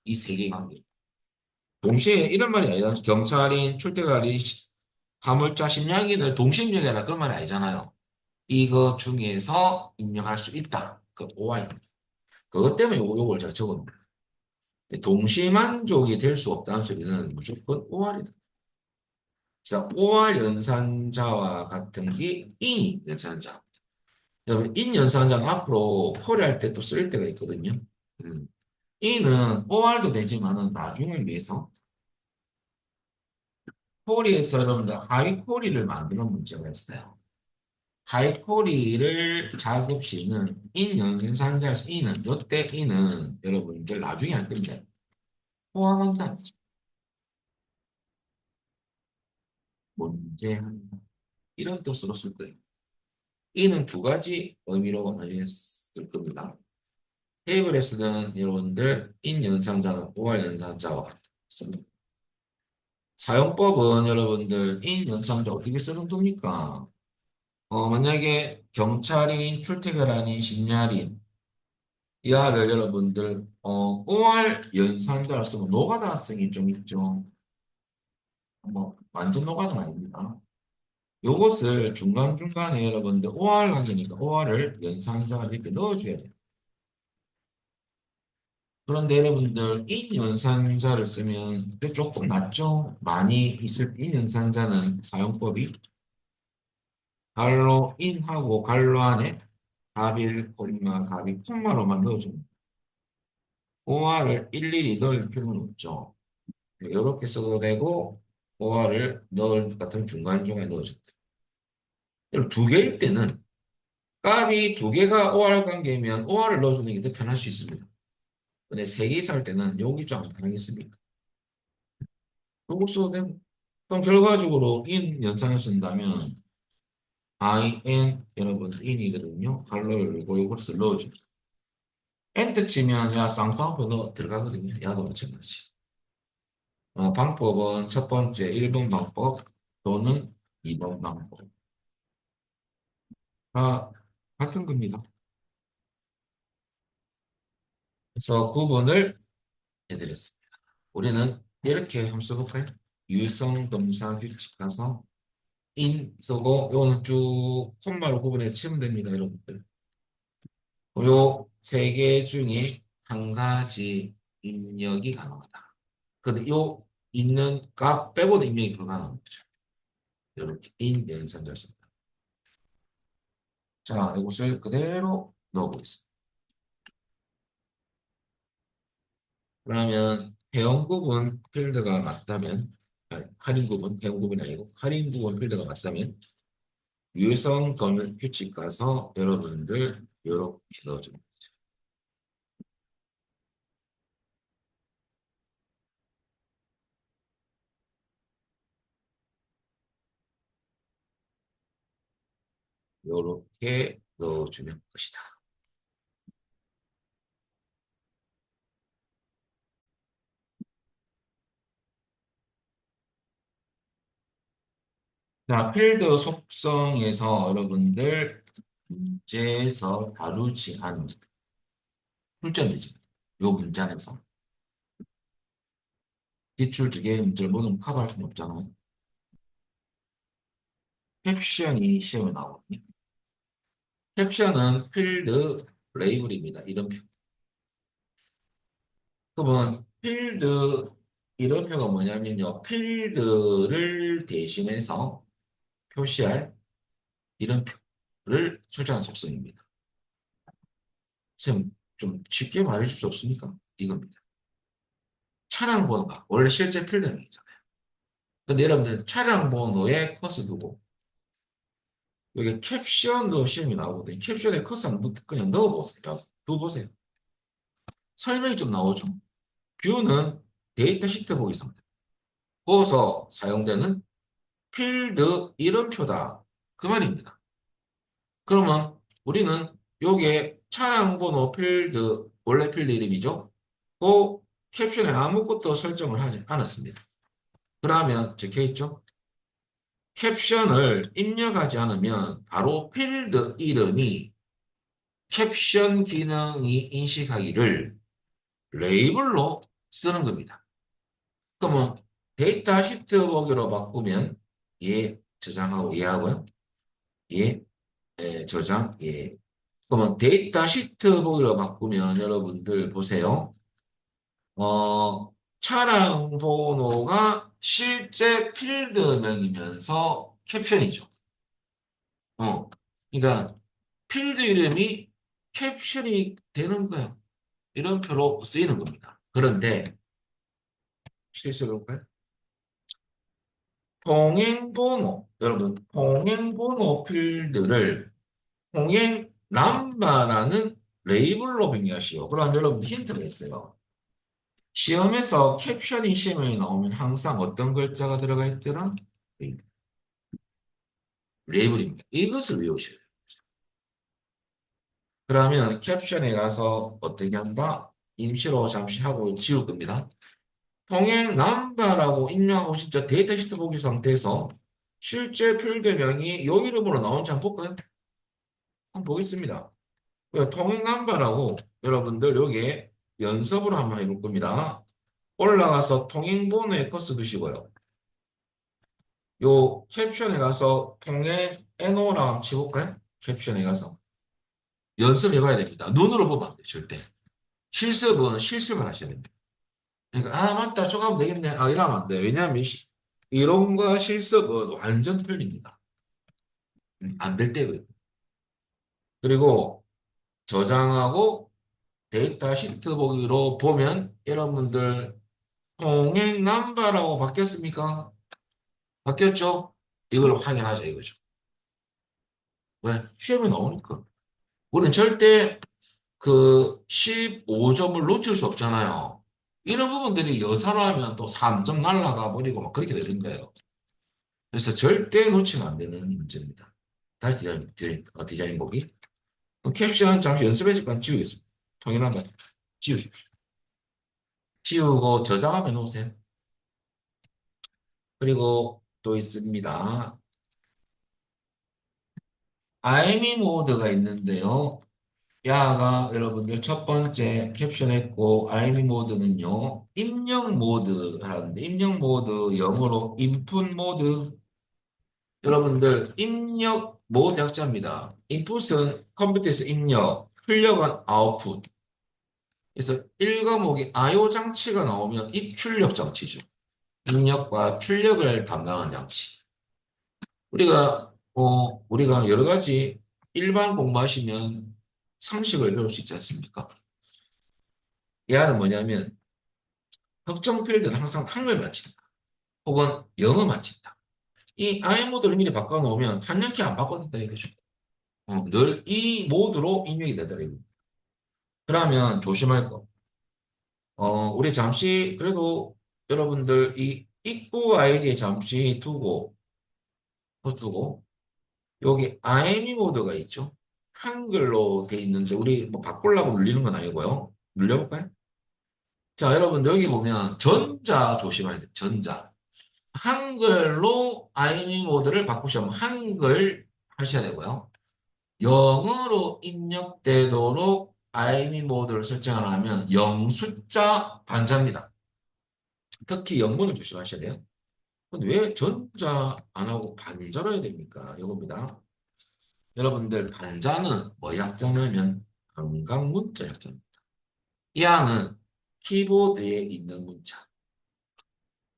이 세 개 관계. 동시에 이런 말이 아니라 경찰인, 출퇴근인, 화물차 심야기를 동시에 입력해라 그런 말이 아니잖아요. 이거 중에서 입력할 수 있다. 그 or. 그것 때문에 요걸 제가 적었는데 동시 만족이 될 수 없다는 소리는 무조건 or이다. 그래서 OR 연산자와 같은 게 인 연산자. 여러분, 인 연산자는 앞으로 쿼리할 때 또 쓸 때가 있거든요. 음. 인은 OR도 되지만은 나중을 위해서 쿼리에서 여러분들 하위 쿼리를 만드는 문제가 있어요. 하위 쿼리를 작업 시는 인 연산자에서 인은 요때 인은 여러분들 나중에 할 건데 포함한다. 문제한다. 이런 뜻으로 쓸 거예요. 이는 두 가지 의미로 나중에 쓸 겁니다. 테이블에서는 여러분들 인 연산자는 OR 연산자와 같습니다. 사용법은 여러분들 인 연산자 어떻게 쓰는 겁니까? 만약에 경찰인, 출퇴근하는 심야린 이하를 여러분들 OR 연산자를 쓰면 노가다성이 좀 있죠. 뭐 완전 노가다는 아닙니다. 요것을 중간중간에 여러분들 OR 관계니까 OR을 연산자를 이렇게 넣어줘야 돼요. 그런데 여러분들 인연산자를 쓰면 그게 조금 낫죠. 많이 있을 때 인연산자는 사용법이 갈로 인하고 갈로 안에 가빌, 콤마, 가빌, 콤마로만 넣어줍니다. OR을 일일이 넣을 필요는 없죠. 이렇게 써도 되고 OR을 넣을 것 같으면 중간중간에 넣어줍니다. 두 개일 때는 값이 두 개가 OR 관계면 OR을 넣어주는 게 더 편할 수 있습니다. 근데 세 개 이상 할 때는 여기 좀 안 편하겠습니까? 요거 써도 되고 그럼 결과적으로 in 연산을 쓴다면 in 여러분 in이거든요. 갈로를 열고 이것을 넣어줘. 엔터 치면 야 쌍방표 넣어 들어가거든요. 야도 마찬가지. 방법은 첫 번째 1번 방법 또는 2번 방법. 다 같은 겁니다. 그래서 구분을 해드렸습니다. 우리는 이렇게 한번 써볼까요? 유성 동사 규칙 가서 in 쓰고 요거는 쭉 콤마로 구분해서 치면 됩니다, 여러분들. 요 세 개 중에 한 가지 입력이 가능하다. 근데 요 있는 값 빼고는 입력이 불가능한 거죠. 이렇게 인 연산자입니다. 자, 이것을 그대로 넣어보겠습니다. 그러면 회원 구분 필드가 맞다면, 할인 구분, 회원 구분이 아니고 할인 구분 필드가 맞다면 유성 검열 규칙 가서 여러분들 이렇게 넣어줍니다. 이렇게 넣어주면 것이다. 자, 필드 속성에서 여러분들 문제에서 다루지 않은 출전이지. 요 문장에서. 기출 두 개의 문제를 모두 커버할 수는 없잖아요. 캡션이 시험에 나오거든요. 캡션은 필드 레이블입니다. 이름표. 그러면 필드 이름표가 뭐냐면요. 필드를 대신해서 표시할 이름표를 설정한 속성입니다. 선생님, 좀 쉽게 말해줄 수 없습니까? 이겁니다. 차량 번호가 원래 실제 필드명이잖아요. 근데 여러분들 차량 번호에 커서 두고 여기 캡션도 시험이 나오거든요. 캡션에 커서 한번 그냥 넣어보세요. 두보세요. 설명이 좀 나오죠. 뷰는 데이터 시트 보기 상태. 거기서 사용되는 필드 이름표다. 그 말입니다. 그러면 우리는 요게 차량 번호 필드, 원래 필드 이름이죠. 그 캡션에 아무것도 설정을 하지 않았습니다. 그러면 적혀있죠. 캡션을 입력하지 않으면 바로 필드 이름이 캡션 기능이 인식하기를 레이블로 쓰는 겁니다. 그러면 데이터 시트 보기로 바꾸면 예 저장하고 예 하고요. 예, 저장 예. 그러면 데이터 시트 보기로 바꾸면 여러분들 보세요. 어 차량 번호가 실제 필드명이면서 캡션이죠. 그러니까 필드 이름이 캡션이 되는 거야. 이름표로 쓰이는 겁니다. 그런데 실수로 볼까요? 통행번호, 여러분, 통행번호 필드를 통행 남바라는 레이블로 병리하시오. 그럼 여러분 힌트가 있어요. 시험에서 캡션이 시험에 나오면 항상 어떤 글자가 들어가 있더라? 레이블입니다. 이것을 외우셔야 돼요. 그러면 캡션에 가서 어떻게 한다? 임시로 잠시 하고 지울 겁니다. 통행 남바라고 입력하고 진짜 데이터 시트 보기 상태에서 실제 필드명이 요 이름으로 나온지 한번 볼까요? 한번 보겠습니다. 통행 남바라고 여러분들 여기에 연습으로 한번 해볼 겁니다. 올라가서 통행 번호에 커서 두시고요. 요 캡션에 가서 통행 NO랑 한번 치볼까요? 캡션에 가서 연습해봐야 됩니다. 눈으로 보면 안 돼요, 절대. 실습은 실습을 하셔야 됩니다. 그러니까 아 맞다 저거 하면 되겠네 이러면 안 돼요. 왜냐하면 이론과 실습은 완전 틀립니다. 안 될 때고요. 그리고 저장하고 데이터 시트 보기로 보면 여러분들 통행 남바라고 바뀌었습니까? 바뀌었죠? 이걸 확인하자 이거죠. 왜? 시험에 나오니까. 우리는 절대 그 15점을 놓칠 수 없잖아요. 이런 부분들이 여사로 하면 또 3점 날라가 버리고 막 그렇게 되는 거예요. 그래서 절대 놓치면 안 되는 문제입니다. 다시 디자인 보기. 그럼 캡션 잠시 연습했을 건 지우겠습니다. 통일한 거 지우십시오. 지우고 저장하면 놓으세요. 그리고 또 있습니다. 아이미 모드가 있는데요. 야가 여러분들 첫 번째 캡션 했고 아이미 모드는요. 입력 모드 하는데 입력 모드 영어로 인풋 모드 여러분들 입력 모드 약자입니다. 인풋은 컴퓨터에서 입력, 출력은 아웃풋. 그래서 1과목이 IO 장치가 나오면 입출력 장치죠. 입력과 출력을 담당하는 장치. 우리가 여러 가지 일반 공부하시면 상식을 배울 수 있지 않습니까? 얘는 뭐냐면 특정 필드는 항상 한글만 친다. 혹은 영어만 친다. 이 I 모드를 미리 바꿔놓으면 한영키 안 바꿔준다 이거죠. 늘 이 모드로 입력이 되더라고요. 그러면 조심할 거. 우리 잠시 그래도 여러분들 이 입구 아이디에 잠시 두고 여기 IME 모드가 있죠. 한글로 돼 있는데 우리 뭐 바꾸려고 눌리는 건 아니고요. 눌려볼까요? 자, 여러분들 여기 보면 전자 조심해야 돼요. 전자. 한글로 IME 모드를 바꾸시면 한글 하셔야 되고요. 영어로 입력되도록 IME 모드를 설정을 하면 영숫자 반자입니다. 특히 영문을 조심하셔야 돼요. 근데 왜 전자 안 하고 반자로 해야 됩니까? 이겁니다. 여러분들 반자는 뭐 약자냐면 관광문자 약자입니다. 이 양은 키보드에 있는 문자.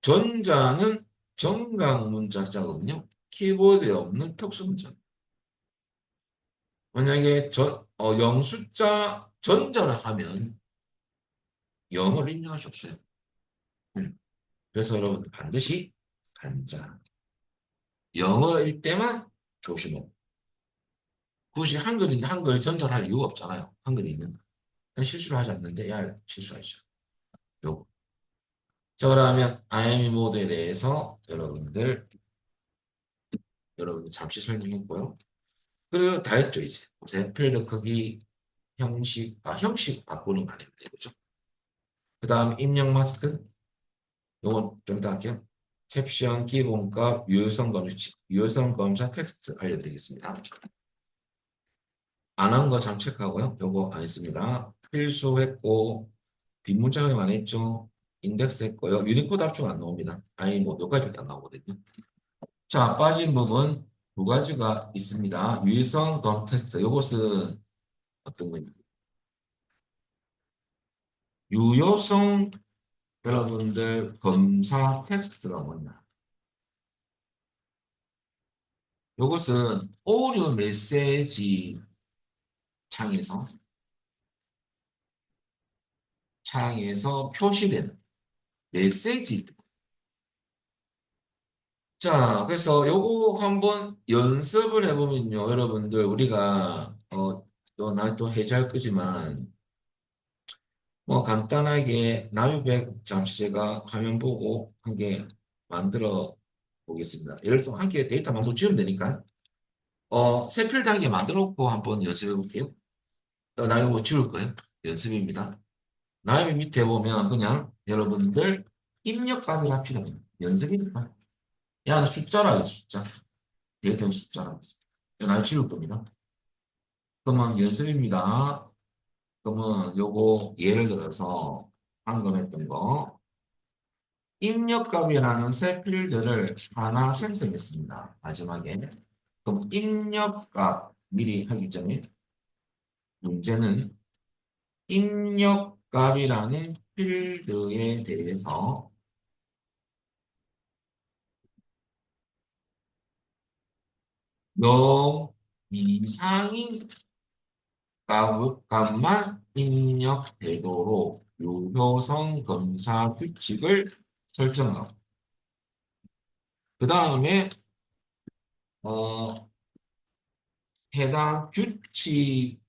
전자는 정강문자 약자거든요. 키보드에 없는 특수문자. 만약에 영숫자 전자를 하면 영어를 입력할 수 없어요. 음. 그래서 여러분 반드시 반자. 영어일 때만 조심하고. 굳이 한글인데 한글 전자를 할 이유가 없잖아요. 한글이 있는. 실수를 하지 않는데 야 실수하죠. 요거. 자 그러면 IME 모드에 대해서 여러분들 잠시 설명했고요. 그리고 다 했죠 이제. 보세요. 필드 크기 형식 바꾸는 거 아닙니다. 그죠? 그 다음 입력 마스크 요건 좀 이따 할게요. 캡션 기본값 유효성 검사 텍스트 알려드리겠습니다. 안 한 거 잠 체크하고요. 요거 안 했습니다. 필수했고 빈문자 확인 안 했죠. 인덱스 했고요. 유니코드 합충 안 나옵니다. 아니 뭐 여기까지밖에 안 나오거든요. 자 빠진 부분 두 가지가 있습니다. 유의성 검 테스트 이것은 어떤 거냐 유효성 여러분들 검사 텍스트가 뭐냐? 이것은 오류 메시지 창에서 표시되는 메시지. 자, 그래서 요거 한번 연습을 해보면요, 여러분들 우리가 나또 해제할 거지만 뭐 간단하게 나비백 잠시 제가 화면 보고 한 개 만들어 보겠습니다. 예를 들어서 한 개 데이터 만들어 지우면 되니까 새 필드 한 개 만들어 놓고 한번 연습해 볼게요. 나 이거 뭐 지울 거예요. 연습입니다. 나비 밑에 보면 그냥 여러분들 입력값을 합시다. 연습이니까. 야, 숫자라 하겠어, 숫자. 데이터 숫자라 하겠어. 나 지울 겁니다. 그러면 연습입니다. 그러면 요거 예를 들어서 방금 했던 거 입력값이라는 새 필드를 하나 생성했습니다. 마지막에. 그럼 입력값 미리 하기 전에 문제는 입력값이라는 필드에 대해서 0 이상인 값만 입력되도록 유효성 검사 규칙을 설정하고 그 다음에 어, 해당 규칙이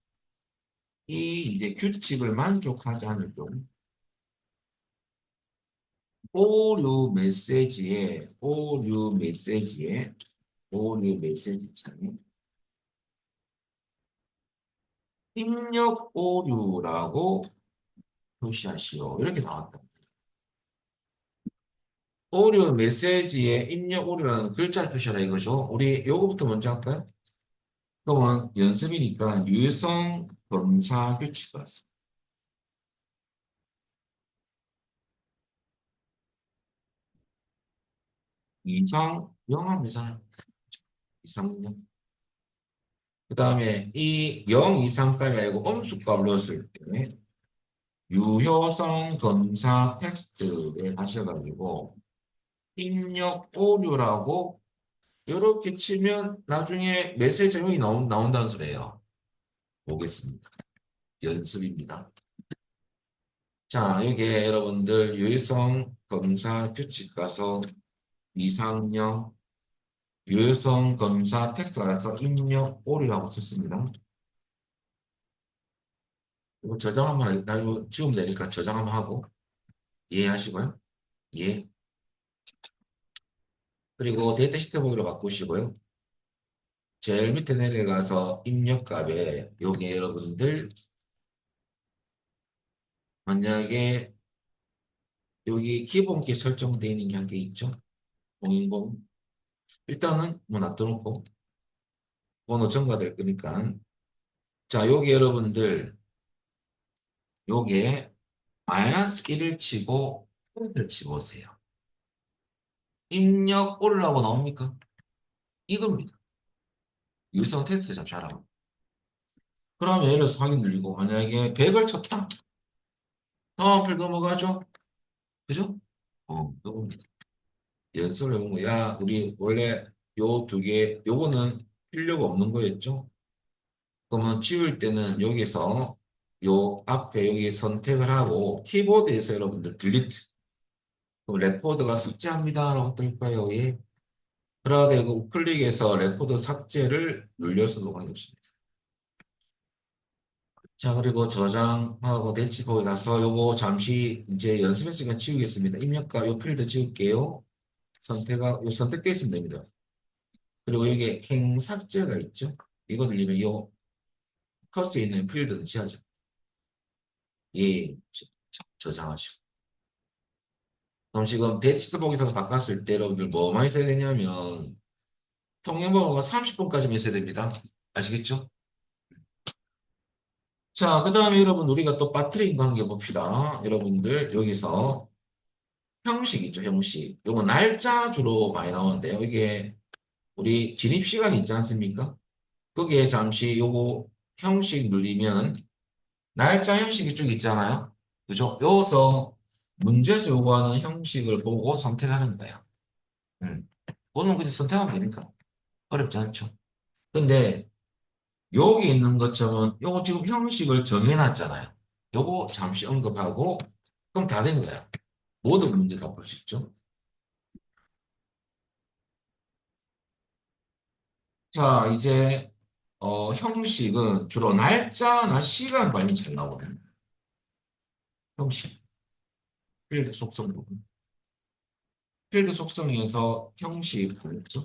이제 규칙을 만족하지 않을 경우 오류 메시지 창에 입력 오류라고 표시하시오. 이렇게 나왔다. 오류 메시지에 입력 오류라는 글자 표시하라 이거죠. 우리 요거부터 먼저 할까요? 그러면 연습이니까 유효성 검사 규칙 같습니다. 이상 영하면 되잖아요. 이상은요. 그 다음에 이 0 이상값이 아니고 엄수값을 넣었을 때 유효성 검사 텍스트에 하셔가지고 입력 오류라고 이렇게 치면 나중에 메시지 제목이 나온다는 소리예요. 보겠습니다. 연습입니다. 자, 여기에 여러분들 유효성 검사 규칙 가서 이상형 유효성 검사 텍스트 가서 입력 오류라고 썼습니다. 이거 저장 한번, 나 이거 지우면 되니까 저장 한번 하고 이해하시고요. 예. 그리고 데이터 시트 보기로 바꾸시고요. 제일 밑에 내려가서 입력값에 여기 여러분들 만약에 여기 기본키 설정되어 있는 게 한 개 있죠. 010 일단은 뭐 놔둬놓고 번호 첨가될 거니까 자 여기 여러분들 요게 마이너스 1을 치고 1을 치보세요. 입력 오류라고 나옵니까? 이겁니다. 유성 테스트 잠시 하라고. 그러면 예를 들어서 확인 눌리고 만약에 100을 쳤다. 다음 필 넘어가죠. 그죠? 요겁니다. 연습을 해본 거야. 우리 원래 요 두 개, 요거는 필요가 없는 거였죠? 그러면 지울 때는 여기서 요 앞에 여기 선택을 하고 키보드에서 여러분들 딜리트 그럼 레코드가 삭제합니다 라고 뜰 거예요. 예. 그러다 이거 우클릭해서 레코드 삭제를 눌려서 녹음이 없습니다. 자 그리고 저장하고 대치보기 가서 요거 잠시 이제 연습했으니까 지우겠습니다. 입력과 요 필드 지울게요. 요 선택되어 있으면 됩니다. 그리고 여기에 행 삭제가 있죠. 이거 눌리면 요 커스에 있는 필드는 지하죠. 예, 저장하시고. 그럼 지금 대시트복에서 바꿨을 때 여러분들 뭐 많이 써야 되냐면 통행번호가 30번까지만 있어야 됩니다. 아시겠죠? 자, 그 다음에 여러분 우리가 또 빠트린 관계 봅시다. 여러분들 여기서 형식 있죠, 형식. 요거 날짜 주로 많이 나오는데요. 이게 우리 진입 시간이 있지 않습니까? 거기에 잠시 요거 형식 누르면 날짜 형식이 쭉 있잖아요. 그죠? 여기서 문제에서 요구하는 형식을 보고 선택하는 거야. 음. 그거는 그냥 선택하면 되니까 어렵지 않죠. 근데 여기 있는 것처럼 요거 지금 형식을 정해놨잖아요. 요거 잠시 언급하고 그럼 다 된 거야. 모든 문제 다 볼 수 있죠. 자, 이제 형식은 주로 날짜나 시간 관련 잘 나오거든요. 형식, 필드 속성 부분. 필드 속성에서 형식 보였죠?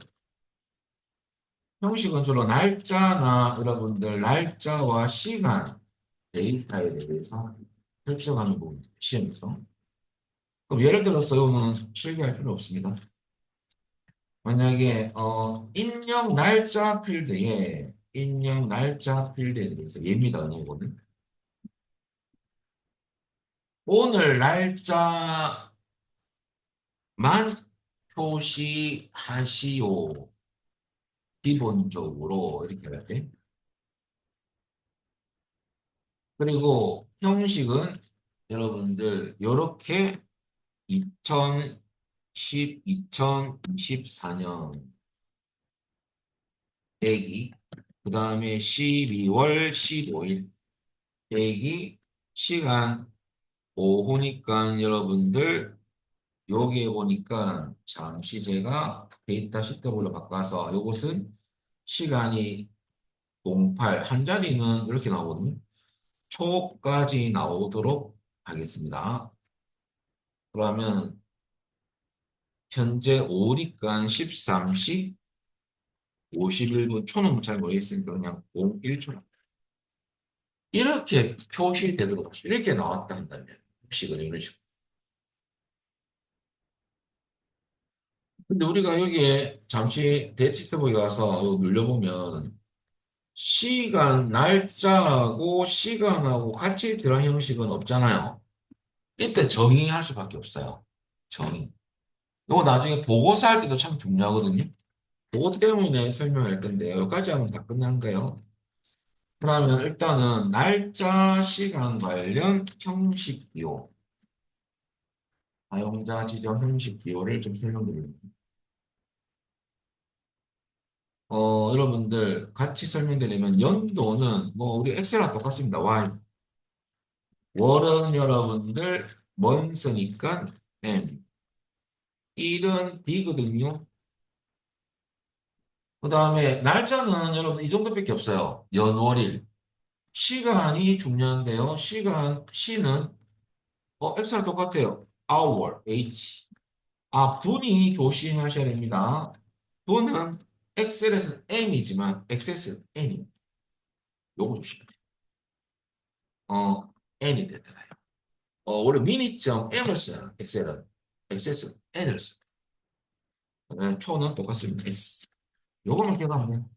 형식은 주로 날짜나 여러분들 날짜와 시간 데이터에 대해서 설정하는 부분, 시험에서. 그럼 예를 들어서 이거는 실기할 필요 없습니다. 만약에 입력 날짜 필드에 대해서 예입니다. 이거는 오늘 날짜만 표시하시오. 기본적으로 이렇게 할게. 그리고 형식은 여러분들 이렇게 2024년 대기 그 다음에 12월 15일 대기 시간 오후니까 여러분들 여기에 보니까 잠시 제가 데이터 시트별로 바꿔서 이것은 시간이 08 한 자리는 이렇게 나오거든요. 초까지 나오도록 하겠습니다. 그러면 현재 오니까 13시 51분 초는 잘 모르겠으니까 그냥 01초 이렇게 표시되도록 이렇게 나왔다 한다면 식은 이런 식으로. 근데 우리가 여기에 잠시 대치트보기 가서 이거 눌러보면 시간, 날짜하고 시간하고 같이 들어간 형식은 없잖아요. 이때 정의할 수밖에 없어요. 정의. 이거 나중에 보고서 할 때도 참 중요하거든요. 그것 때문에 설명할 건데 여기까지 하면 다 끝난가요? 그러면 일단은 날짜, 시간 관련 형식 비용, 사용자 지정 형식 비용을 좀 설명드립니다. 여러분들 같이 설명드리면 연도는 뭐 우리 엑셀과 똑같습니다. Y. 월은 여러분들 먼스니까 M. 일은 D거든요. 그 다음에 날짜는 여러분 이 정도밖에 없어요. 연월일. 시간이 중요한데요. 시간, C는 X랑 똑같아요. hour, H. 아, 분이 조심하셔야 됩니다. 분은 엑셀에서는 M이지만 엑세스는 N입니다. 요거 조심해요. 어, N이 되더라요. 원래 미니점 M을 써요. 엑셀은. 엑세스는 N을 써요. 초는 똑같습니다. S. 요거만 기억하면 돼요.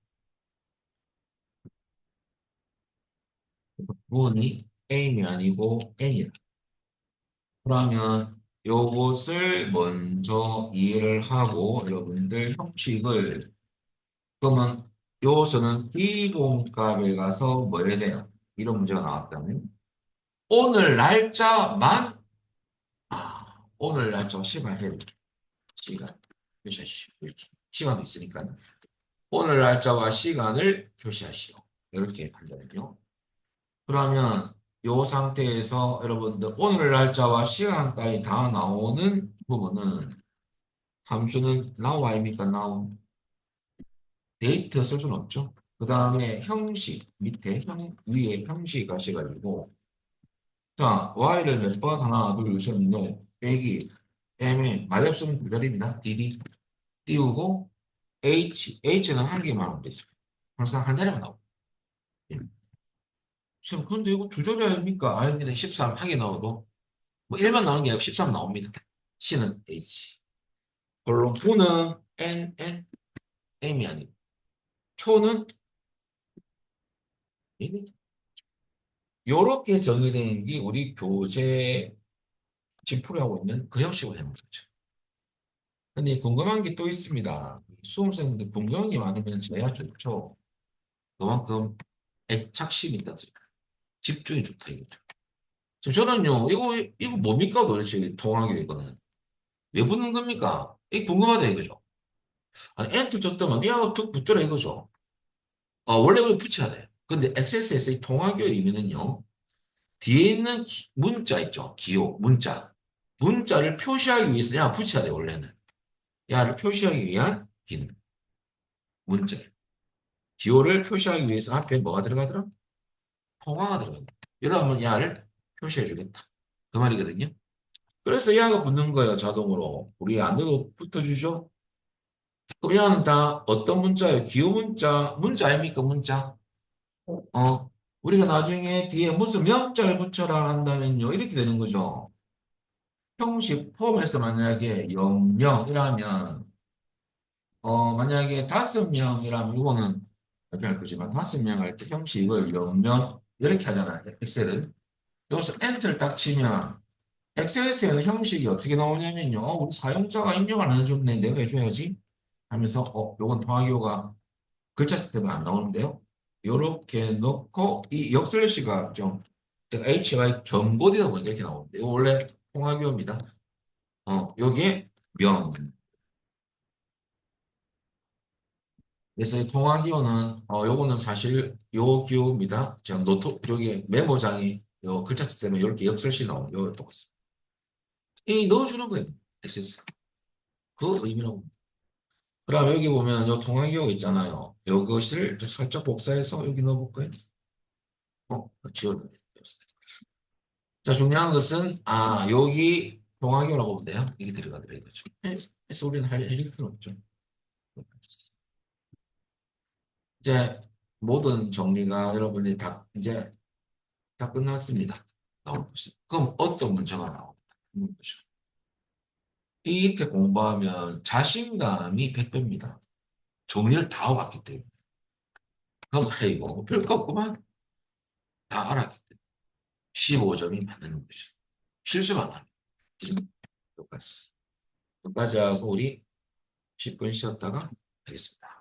분이 M이 아니고 N이다. 그러면 요것을 먼저 이해를 하고 여러분들 형식을 그러면 요것은 기본값에 가서 뭐 해야 돼요? 이런 문제가 나왔다면 오늘 날짜만 오늘 날짜 시간해요. 시간 표시하시오. 이렇게 시간도 있으니까 오늘 날짜와 시간을 표시하시오. 이렇게 한다면요. 그러면 요 상태에서 여러분들 오늘 날짜와 시간까지 다 나오는 부분은 함수는 now 아닙니까? now 데이트 쓸 수는 없죠. 그 다음에 형식 밑에 위에 형식 가셔가지고 자 y를 몇 번 하나 둘 셋 넷 빼기 m에 말이 없으면 구절입니다. dd 띄우고 h는 한 개만 하면 되죠. 항상 한 자리만 나오고 지금 근데 이거 두 자리 아닙니까? 아닙니다. 13 한 개 나오고 뭐 1만 나오는 게 아니고 13 나옵니다. c는 h 물론 부는 m이 아니고 초는 m 요렇게 정의되는 게 우리 교재 지풀이하고 있는 그 형식으로 되는 거죠. 근데 궁금한 게 또 있습니다. 수험생들 궁금한 게 많으면 저야 좋죠. 그만큼 애착심이 있다. 집중이 좋다 이거죠. 저는요, 이거 뭡니까 도대체 통화교 이거는. 왜 붙는 겁니까? 이 궁금하다 이거죠. 아니, 엔터 쳤더만 얘하고 툭 붙더라 이거죠. 원래 그거 붙여야 돼. 근데 XSS의 통화교 의미는요, 뒤에 있는 문자 있죠. 기호, 문자. 문자를 표시하기 위해서 야 붙여야 돼, 원래는. 야를 표시하기 위한 기능. 문자. 기호를 표시하기 위해서 앞에 뭐가 들어가더라? 통화가 들어간다. 이러면 야를 표시해 주겠다. 그 말이거든요. 그래서 야가 붙는 거예요, 자동으로. 우리 안 되고 붙어주죠? 그럼 야는 다 어떤 문자예요? 기호 문자, 문자 아닙니까, 문자? 어, 우리가 나중에 뒤에 무슨 명자를 붙여라 한다면요. 이렇게 되는 거죠. 형식 폼에서 만약에 0명이라면, 만약에 5명이라면 이거는 어떻게 할 거지만 5명 할 때 형식 이걸 0명 이렇게 하잖아요. 엑셀은. 여기서 엔터를 딱 치면 엑셀에서는 형식이 어떻게 나오냐면요. 우리 사용자가 입력을 안 해줬네. 내가 해줘야지. 하면서, 요건 통화기호가 글자 시스템은 안 나오는데요. 요렇게 넣고, 이 역슬래시가 좀, HY 경고되다 보니까 이렇게 나오는데, 이거 원래 통화기호입니다. 요게 명. 그래서 이 통화기호는, 요거는 사실 요 기호입니다. 지금 여기 메모장이 요 글자 시스템에 이렇게 역슬래시 나오는 요 똑같습니다. 이 넣어주는 거예요. 액세스. 그 의미라고. 그럼 여기 보면 요 통화기호가 있잖아요. 이것을 살짝 복사해서 여기 넣어볼 거예요. 지워야 돼. 자, 중요한 것은, 여기 동학교라고 보면 돼요. 이게 들어가더라 이거죠. 그래서 우리는 해줄 필요 없죠. 이제 모든 정리가 여러분이 다, 이제 다 끝났습니다. 나올 것이. 그럼 어떤 문제가 나옵니까? 거죠. 이렇게 공부하면 자신감이 100배입니다. 정리를 다 하고 왔기 때문에. 그럼, 헤이, 뭐, 별거 없구만. 다 알았기 때문에. 15점이 맞는 거죠. 실수만 하면. 똑같이. 끝까지 하고 우리 10분 쉬었다가 하겠습니다.